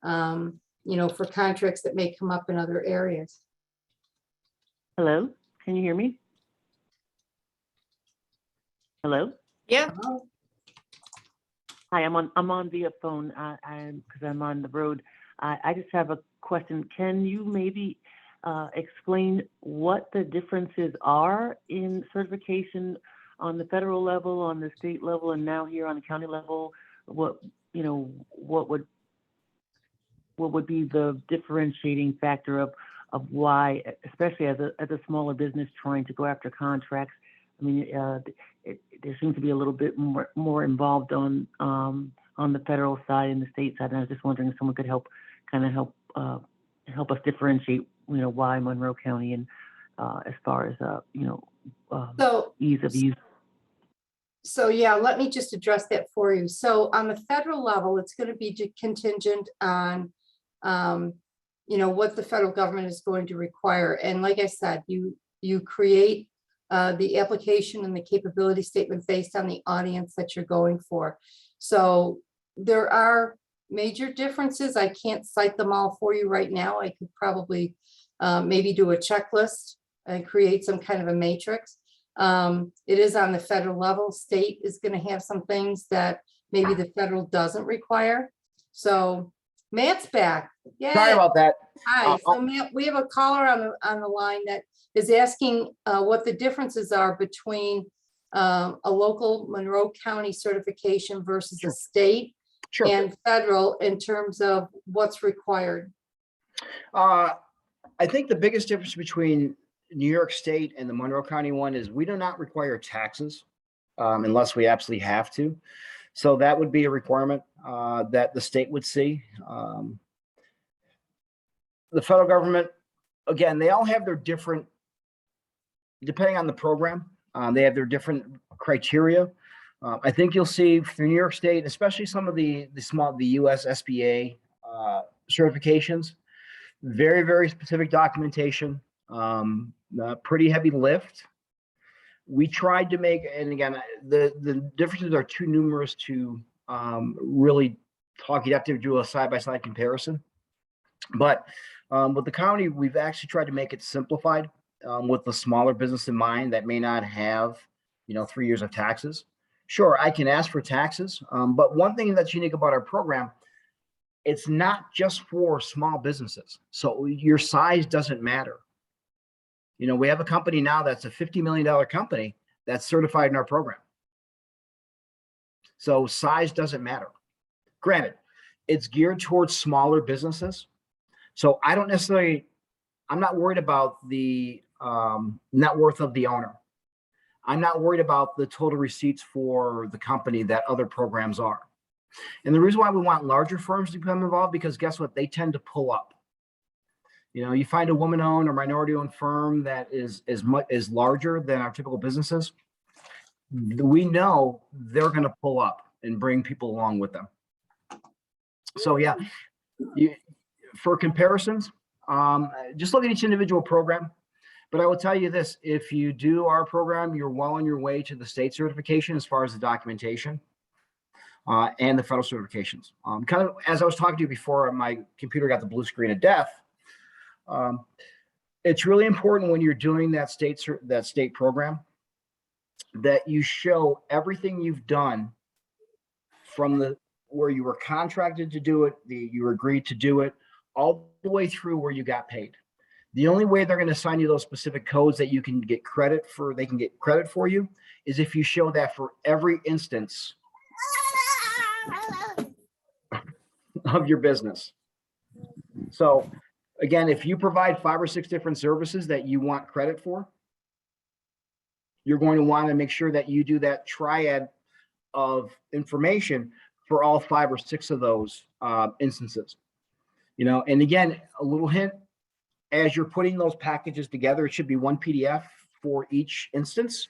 for contracts that may come up in other areas. Hello, can you hear me? Hello? Yeah. Hi, I'm on via phone because I'm on the road. I just have a question. Can you maybe explain what the differences are in certification on the federal level, on the state level, and now here on the county level? What would be the differentiating factor of why, especially as a smaller business trying to go after contracts. I mean, there seems to be a little bit more involved on the federal side and the state side. And I was just wondering if someone could help us differentiate, why Monroe County and as far as So, ease of use. So yeah, let me just address that for you. So on the federal level, it's going to be contingent on, what the federal government is going to require. And like I said, you create the application and the capability statement based on the audience that you're going for. So there are major differences. I can't cite them all for you right now. I could probably maybe do a checklist and create some kind of a matrix. It is on the federal level. State is going to have some things that maybe the federal doesn't require. So Matt's back. Yay. Sorry about that. Hi. So Matt, we have a caller on the line that is asking what the differences are between a local Monroe County certification versus a state and federal in terms of what's required. I think the biggest difference between New York State and the Monroe County one is we do not require taxes unless we absolutely have to. So that would be a requirement that the state would see. The federal government, again, they all have their different, depending on the program, they have their different criteria. I think you'll see for New York State, especially some of the US SBA certifications, very, very specific documentation. Pretty heavy lift. We tried to make, and again, the differences are too numerous to really talk. You'd have to do a side-by-side comparison. But with the county, we've actually tried to make it simplified with the smaller business in mind that may not have, 3 years of taxes. Sure, I can ask for taxes, but one thing that's unique about our program, it's not just for small businesses. So your size doesn't matter. We have a company now that's a $50 million company that's certified in our program. So size doesn't matter. Granted, it's geared towards smaller businesses. So I'm not worried about the net worth of the owner. I'm not worried about the total receipts for the company that other programs are. And the reason why we want larger firms to become involved, because guess what? They tend to pull up. You find a woman-owned or minority-owned firm that is larger than our typical businesses, we know they're going to pull up and bring people along with them. So yeah, for comparisons, just look at each individual program. But I will tell you this, if you do our program, you're well on your way to the state certification as far as the documentation and the federal certifications. Kind of as I was talking to you before, my computer got the blue screen of death. It's really important when you're doing that state program that you show everything you've done from where you were contracted to do it, you agreed to do it, all the way through where you got paid. The only way they're going to assign you those specific codes that you can get credit for, they can get credit for you, is if you show that for every instance of your business. So again, if you provide 5 or 6 different services that you want credit for, you're going to want to make sure that you do that triad of information for all 5 or 6 of those instances. And again, a little hint, as you're putting those packages together, it should be one PDF for each instance.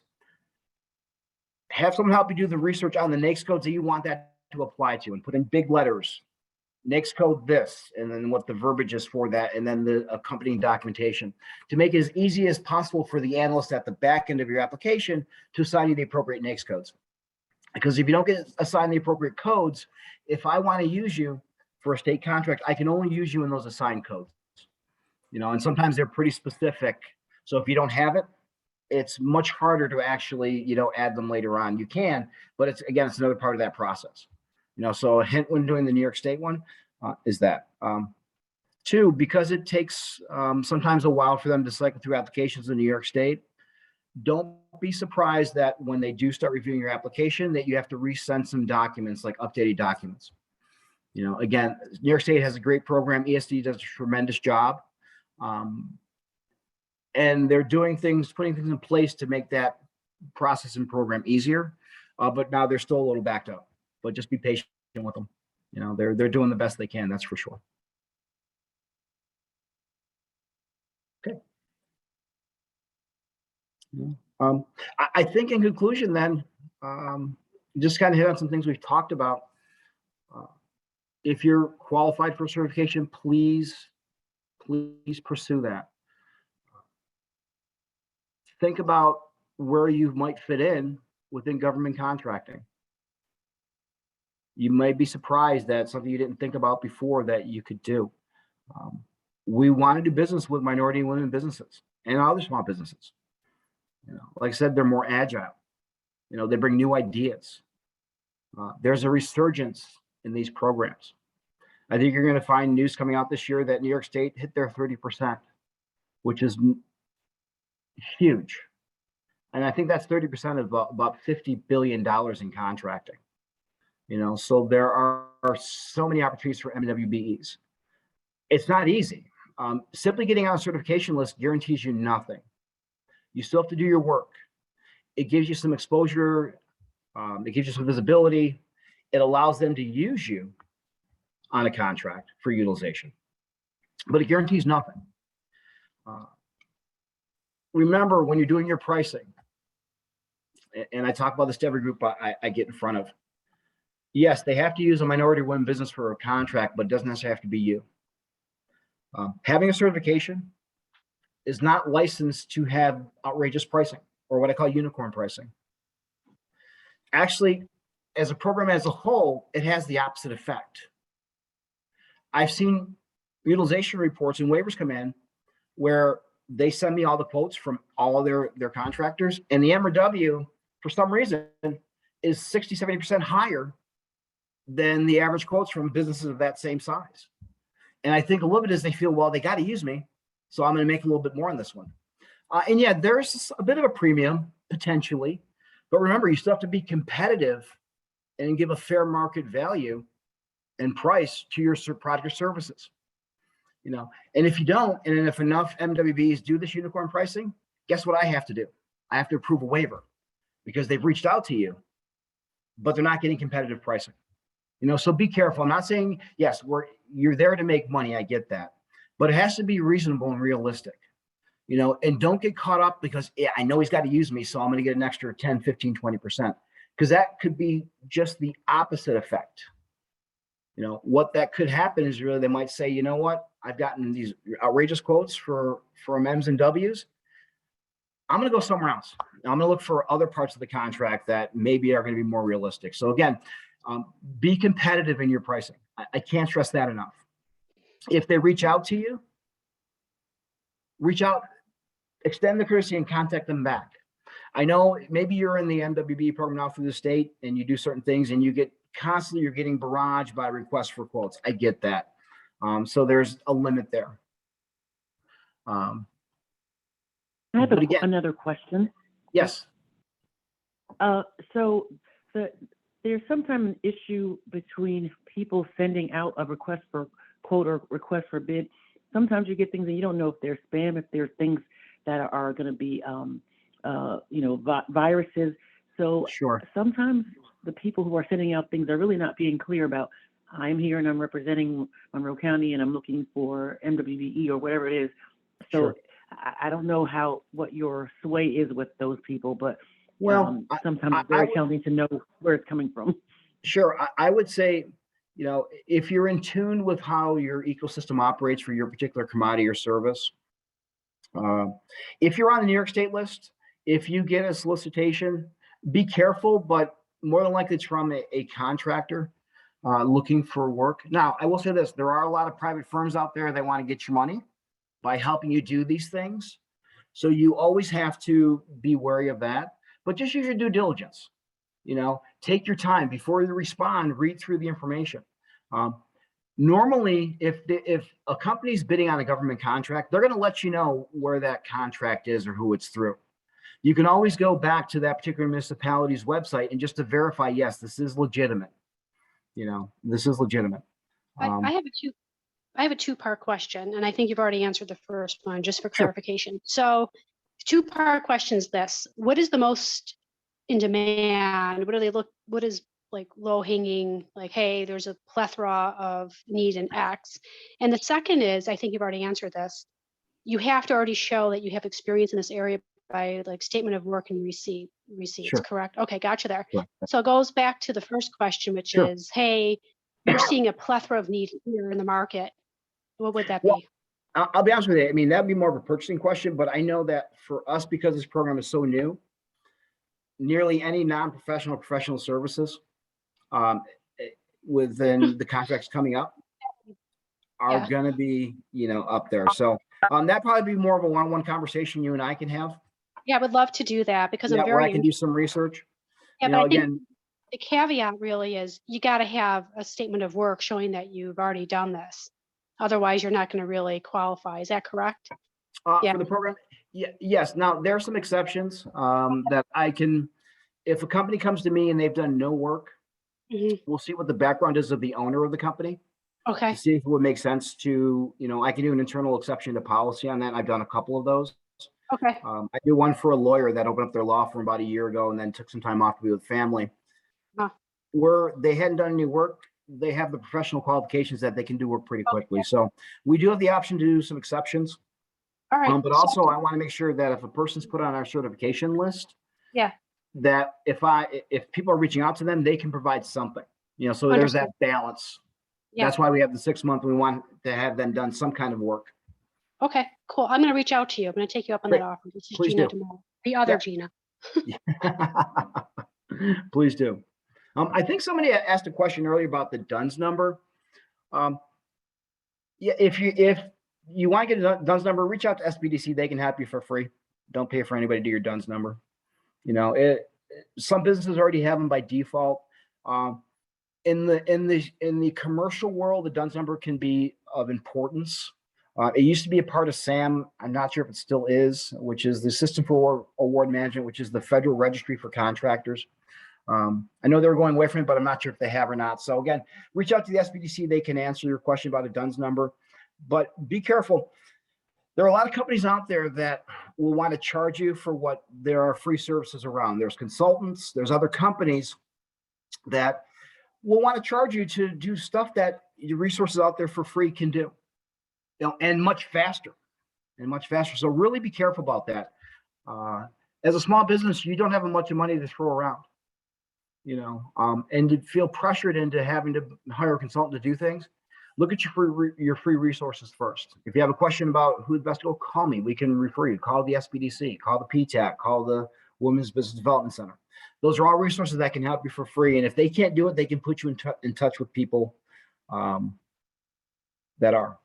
Have someone help you do the research on the NAICS codes that you want that to apply to, and put in big letters, NAICS code this, and then what the verbiage is for that, and then the accompanying documentation, to make it as easy as possible for the analyst at the back end of your application to assign you the appropriate NAICS codes. Because if you don't get assigned the appropriate codes, if I want to use you for a state contract, I can only use you in those assigned codes. And sometimes they're pretty specific. So if you don't have it, it's much harder to actually, add them later on. You can, but it's another part of that process. So a hint when doing the New York State one is that. 2, because it takes sometimes a while for them to cycle through applications in New York State, don't be surprised that when they do start reviewing your application, that you have to resend some documents, like updated documents. Again, New York State has a great program. ESD does a tremendous job. And they're doing things, putting things in place to make that process and program easier. But now they're still a little backed up, but just be patient with them. You know, they're doing the best they can, that's for sure. Okay. I think in conclusion then, just kind of hit on some things we've talked about. If you're qualified for certification, please pursue that. Think about where you might fit in within government contracting. You might be surprised that something you didn't think about before that you could do. We want to do business with minority and women businesses and other small businesses. You know, like I said, they're more agile. You know, they bring new ideas. There's a resurgence in these programs. I think you're going to find news coming out this year that New York State hit their 30%, which is huge. And I think that's 30% of about $50 billion in contracting. You know, so there are so many opportunities for MWBEs. It's not easy. Simply getting on a certification list guarantees you nothing. You still have to do your work. It gives you some exposure. It gives you some visibility. It allows them to use you on a contract for utilization, but it guarantees nothing. Remember, when you're doing your pricing, and I talk about this to every group I get in front of, yes, they have to use a minority women business for a contract, but it doesn't necessarily have to be you. Having a certification is not licensed to have outrageous pricing or what I call unicorn pricing. Actually, as a program as a whole, it has the opposite effect. I've seen utilization reports and waivers come in where they send me all the quotes from all of their contractors, and the MRW, for some reason, is 60, 70% higher than the average quotes from businesses of that same size. And I think a little bit is they feel, well, they got to use me, so I'm going to make a little bit more on this one. And yeah, there's a bit of a premium potentially, but remember, you still have to be competitive and give a fair market value and price to your product or services. You know, and if you don't, and if enough MWBs do this unicorn pricing, guess what I have to do? I have to approve a waiver because they've reached out to you, but they're not getting competitive pricing. You know, so be careful. I'm not saying, yes, you're there to make money. I get that, but it has to be reasonable and realistic, you know, and don't get caught up because I know he's got to use me, so I'm going to get an extra 10, 15, 20%, because that could be just the opposite effect. You know, what that could happen is really, they might say, you know what, I've gotten these outrageous quotes for M's and W's. I'm going to go somewhere else. I'm going to look for other parts of the contract that maybe are going to be more realistic. So again, be competitive in your pricing. I can't stress that enough. If they reach out to you, reach out, extend the courtesy and contact them back. I know maybe you're in the MWB program now through the state and you do certain things and you get constantly, you're getting barraged by requests for quotes. I get that. So there's a limit there. I have another question. Yes. So there's sometimes an issue between people sending out a request for quote or request for bid. Sometimes you get things and you don't know if they're spam, if they're things that are going to be, you know, viruses. So sure. Sometimes the people who are sending out things are really not being clear about, I'm here and I'm representing Monroe County and I'm looking for MWBE or whatever it is. So sure. I don't know what your sway is with those people, but well, sometimes it's very challenging to know where it's coming from. Sure. I would say, you know, if you're in tune with how your ecosystem operates for your particular commodity or service, if you're on the New York State list, if you get a solicitation, be careful, but more than likely it's from a contractor looking for work. Now, I will say this, there are a lot of private firms out there that want to get your money by helping you do these things. So you always have to be wary of that, but just use your due diligence. You know, take your time before you respond, read through the information. Normally, if a company's bidding on a government contract, they're going to let you know where that contract is or who it's through. You can always go back to that particular municipality's website and just to verify, yes, this is legitimate. You know, this is legitimate. I I have a two-part question, and I think you've already answered the first one, just for Sure. clarification. So two-part question is this: what is the most in demand? What do they look? What is like low hanging? Like, hey, there's a plethora of need in X. And the second is, I think you've already answered this. You have to already show that you have experience in this area by like statement of work and receipts, Sure. correct? Okay, gotcha there. Sure. So it goes back to the first question, which Sure. is, hey, you're seeing a plethora of need here in the market. What would that Well, be? I'll be honest with you. I mean, that'd be more of a purchasing question, but I know that for us, because this program is so new, nearly any non-professional professional services within the contracts coming up are Yeah. going to be, up there. So that probably be more of a one-on-one conversation you and I can have. Yeah, I would love to do that because I'm Where I very, can do some research. yeah, but I think Again, the caveat really is you got to have a statement of work showing that you've already done this. Otherwise, you're not going to really qualify. Is that correct? Yeah. for the program, yes. Now there are some exceptions that I can. If a company comes to me and they've done no work, Mhm. we'll see what the background is of the owner of the company Okay. to see if it would make sense to, I can do an internal exception to policy on that. I've done a couple of those. Okay. I did one for a lawyer that opened up their law firm about a year ago and then took some time off to be with family. Huh. Where they hadn't done any work, they have the professional qualifications that they can do work pretty quickly. So we do have the option to do some exceptions. All right. But also I want to make sure that if a person's put on our certification list, Yeah. that if people are reaching out to them, they can provide something, so there's that balance. Yeah. That's why we have the 6 month. We want to have them done some kind of work. Okay, cool. I'm going to reach out to you. I'm going to take you up on Great. that offer. This is Please Gina do. tomorrow. The other Yep. Gina. Please do. I think somebody asked a question earlier about the DUNS number. If you want to get a DUNS number, reach out to SBDC. They can help you for free. Don't pay for anybody to do your DUNS number. Some businesses already have them by default. In the commercial world, the DUNS number can be of importance. It used to be a part of SAM. I'm not sure if it still is, which is the System for Award Management, which is the Federal Registry for Contractors. I know they're going away from it, but I'm not sure if they have or not. So again, reach out to the SBDC. They can answer your question about a DUNS number, but be careful. There are a lot of companies out there that will want to charge you for what there are free services around. There's consultants, there's other companies that will want to charge you to do stuff that your resources out there for free can do, and much faster. So really be careful about that. As a small business, you don't have much money to throw around, and to feel pressured into having to hire a consultant to do things. Look at your free resources first. If you have a question about who the best to go, call me. We can refer you. Call the SBDC, call the PTAC, call the Women's Business Development Center. Those are all resources that can help you for free. And if they can't do it, they can put you in touch with people that are.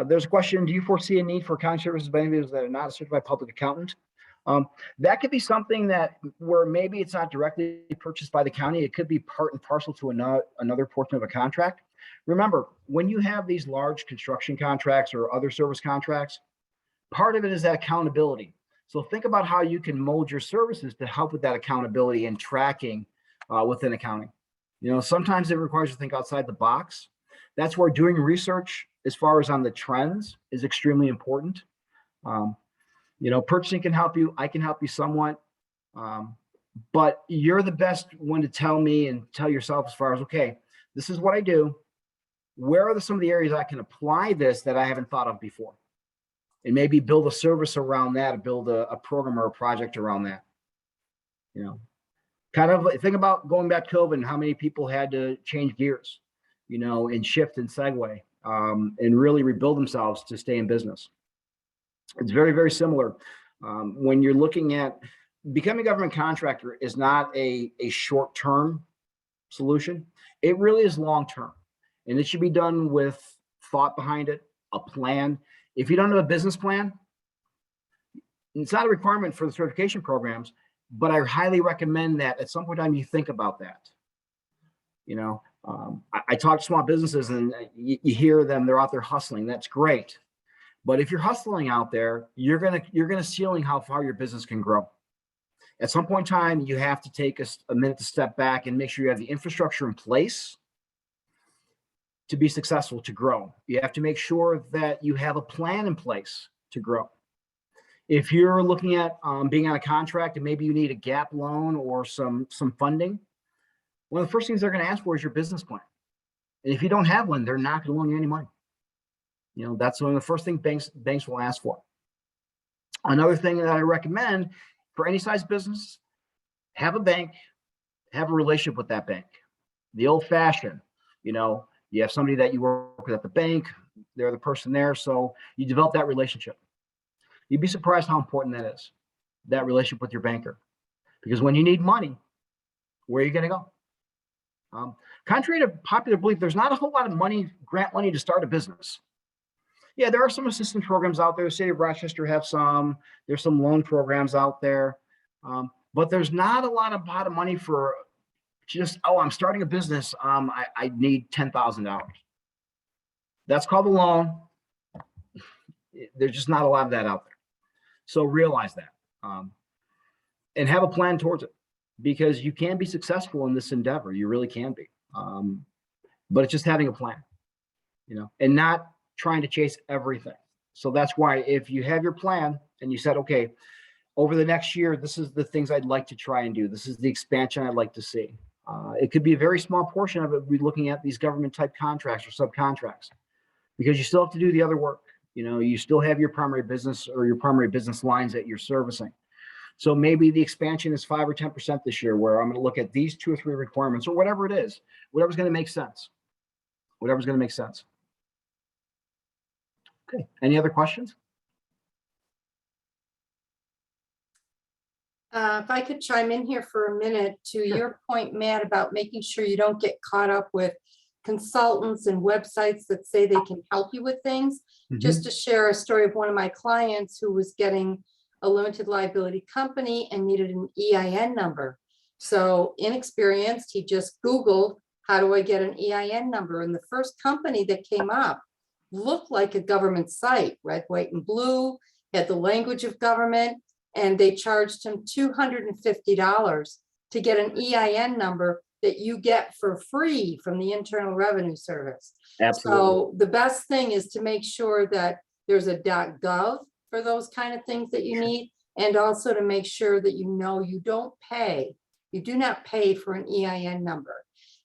There's a question, do you foresee a need for accounting services by individuals that are not a certified public accountant? That could be something where maybe it's not directly purchased by the county. It could be part and parcel to another portion of a contract. Remember, when you have these large construction contracts or other service contracts, part of it is that accountability. So think about how you can mold your services to help with that accountability and tracking within accounting. Sometimes it requires you to think outside the box. That's where doing research as far as on the trends is extremely important. Purchasing can help you. I can help you somewhat. But you're the best one to tell me and tell yourself as far as, okay, this is what I do. Where are some of the areas I can apply this that I haven't thought of before? And maybe build a service around that, build a program or a project around that. Kind of think about going back to COVID and how many people had to change gears, and shift and segue, and really rebuild themselves to stay in business. It's very, very similar. When you're looking at becoming a government contractor is not a short-term solution. It really is long-term. And it should be done with thought behind it, a plan. If you don't have a business plan, it's not a requirement for the certification programs, but I highly recommend that at some point in time you think about that. I talk to small businesses and you hear them, they're out there hustling. That's great. But if you're hustling out there, you're gonna ceiling how far your business can grow. At some point in time, you have to take a minute to step back and make sure you have the infrastructure in place to be successful, to grow. You have to make sure that you have a plan in place to grow. If you're looking at being on a contract and maybe you need a gap loan or some funding, one of the first things they're going to ask for is your business plan. And if you don't have one, they're not going to loan you any money. You know, that's one of the first things banks will ask for. Another thing that I recommend for any size business, have a bank, have a relationship with that bank. The old fashioned, you know, you have somebody that you work with at the bank, they're the person there. So you develop that relationship. You'd be surprised how important that is, that relationship with your banker. Because when you need money, where are you going to go? Contrary to popular belief, there's not a whole lot of money, grant money to start a business. Yeah, there are some assistance programs out there. The city of Rochester have some. There's some loan programs out there. But there's not a lot of money for just, oh, I'm starting a business. I need $10,000. That's called a loan. There's just not a lot of that out there. So realize that and have a plan towards it, because you can be successful in this endeavor. You really can be. But it's just having a plan, you know, and not trying to chase everything. So that's why if you have your plan and you said, okay, over the next year, this is the things I'd like to try and do. This is the expansion I'd like to see. It could be a very small portion of it. We're looking at these government type contracts or subcontracts, because you still have to do the other work. You know, you still have your primary business or your primary business lines that you're servicing. So maybe the expansion is 5 or 10% this year, where I'm going to look at these 2 or 3 requirements or whatever it is, whatever's going to make sense. Whatever's going to make sense. Okay. Any other questions? If I could chime in here for a minute to your point, Matt, about making sure you don't get caught up with consultants and websites that say they can help you with things. Just to share a story of one of my clients who was getting a limited liability company and needed an EIN number. So inexperienced, he just Googled, how do I get an EIN number? And the first company that came up looked like a government site, red, white, and blue, had the language of government, and they charged him $250 to get an EIN number that you get for free from the Internal Revenue Service. Absolutely. So the best thing is to make sure that there's a .gov for those kind of things that you need, and also to make sure that you know you do not pay for an EIN number.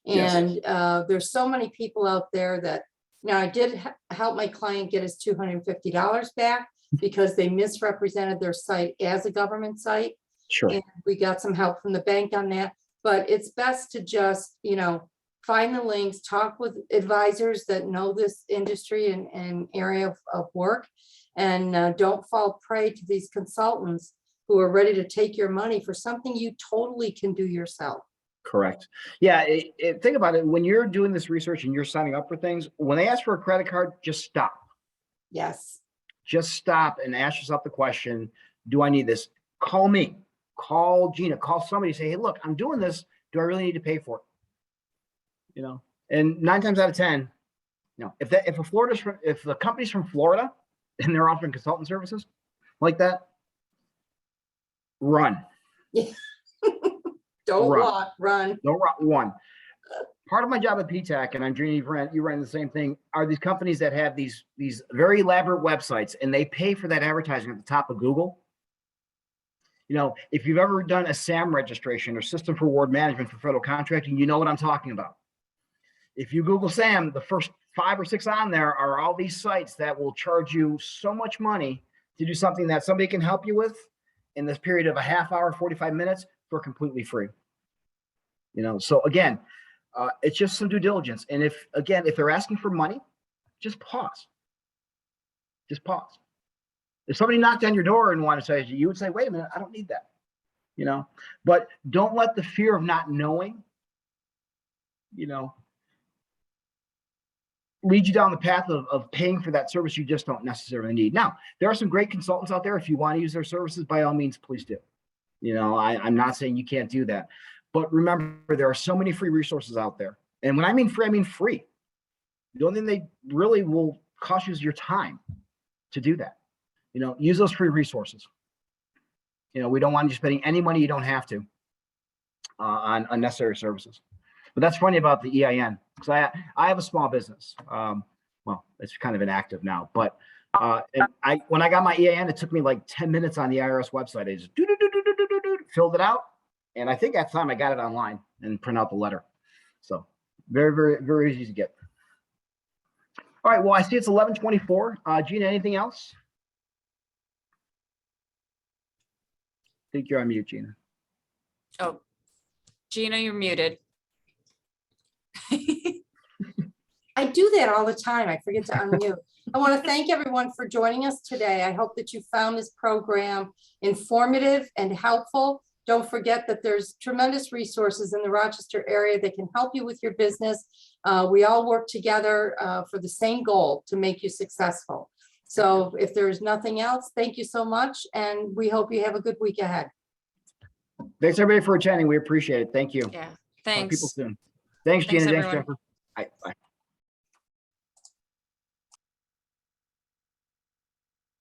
And there's so many people out there that, now I did help my client get his $250 back because they misrepresented their site as a government site. Sure. And we got some help from the bank on that. But it's best to just, you know, find the links, talk with advisors that know this industry and area of work, and don't fall prey to these consultants who are ready to take your money for something you totally can do yourself. Correct. Yeah. Think about it. When you're doing this research and you're signing up for things, when they ask for a credit card, just stop. Yes. Just stop and ask yourself the question, do I need this? Call me, call Gina, call somebody, say, hey, look, I'm doing this. Do I really need to pay for it? You know, and 9 times out of 10, you know, if the company's from Florida and they're offering consultant services like that, run. Yeah. Don't walk, run. Don't run. Part of my job at PTAC, and I'm Gina, you ran the same thing, are these companies that have these very elaborate websites, and they pay for that advertising at the top of Google. You know, if you've ever done a SAM registration or System for Award Management for federal contracting, you know what I'm talking about. If you Google SAM, the first 5 or 6 on there are all these sites that will charge you so much money to do something that somebody can help you with in this period of a half hour, 45 minutes for completely free. You know, so again, it's just some due diligence. And if they're asking for money, just pause. Just pause. If somebody knocked on your door and wanted to say, you would say, wait a minute, I don't need that. You know, but don't let the fear of not knowing, you know, lead you down the path of paying for that service you just don't necessarily need. Now, there are some great consultants out there. If you want to use their services, by all means, please do. You know, I'm not saying you can't do that. But remember, there are so many free resources out there. And when I mean free, I mean free. The only thing they really will cost you is your time to do that. You know, use those free resources. You know, we don't want you spending any money you don't have to on unnecessary services. But that's funny about the EIN, because I have a small business. Well, it's kind of inactive now, but and when I got my EIN, it took me like 10 minutes on the IRS website. I just filled it out, and I think at the time I got it online and print out the letter. So very, very, very easy to get. All right, well, I see it's 11:24. Gina, anything else? I think you're on mute, Gina. Oh, Gina, you're muted. I do that all the time. I forget to unmute. I want to thank everyone for joining us today. I hope that you found this program informative and helpful. Don't forget that there's tremendous resources in the Rochester area that can help you with your business. We all work together for the same goal, to make you successful. So if there's nothing else, thank you so much, and we hope you have a good week ahead. Thanks, everybody, for attending. We appreciate it. Thank you. Yeah, Talk to people thanks. soon. Thanks, Thanks, Gina. Thanks, everyone. Jennifer. Bye.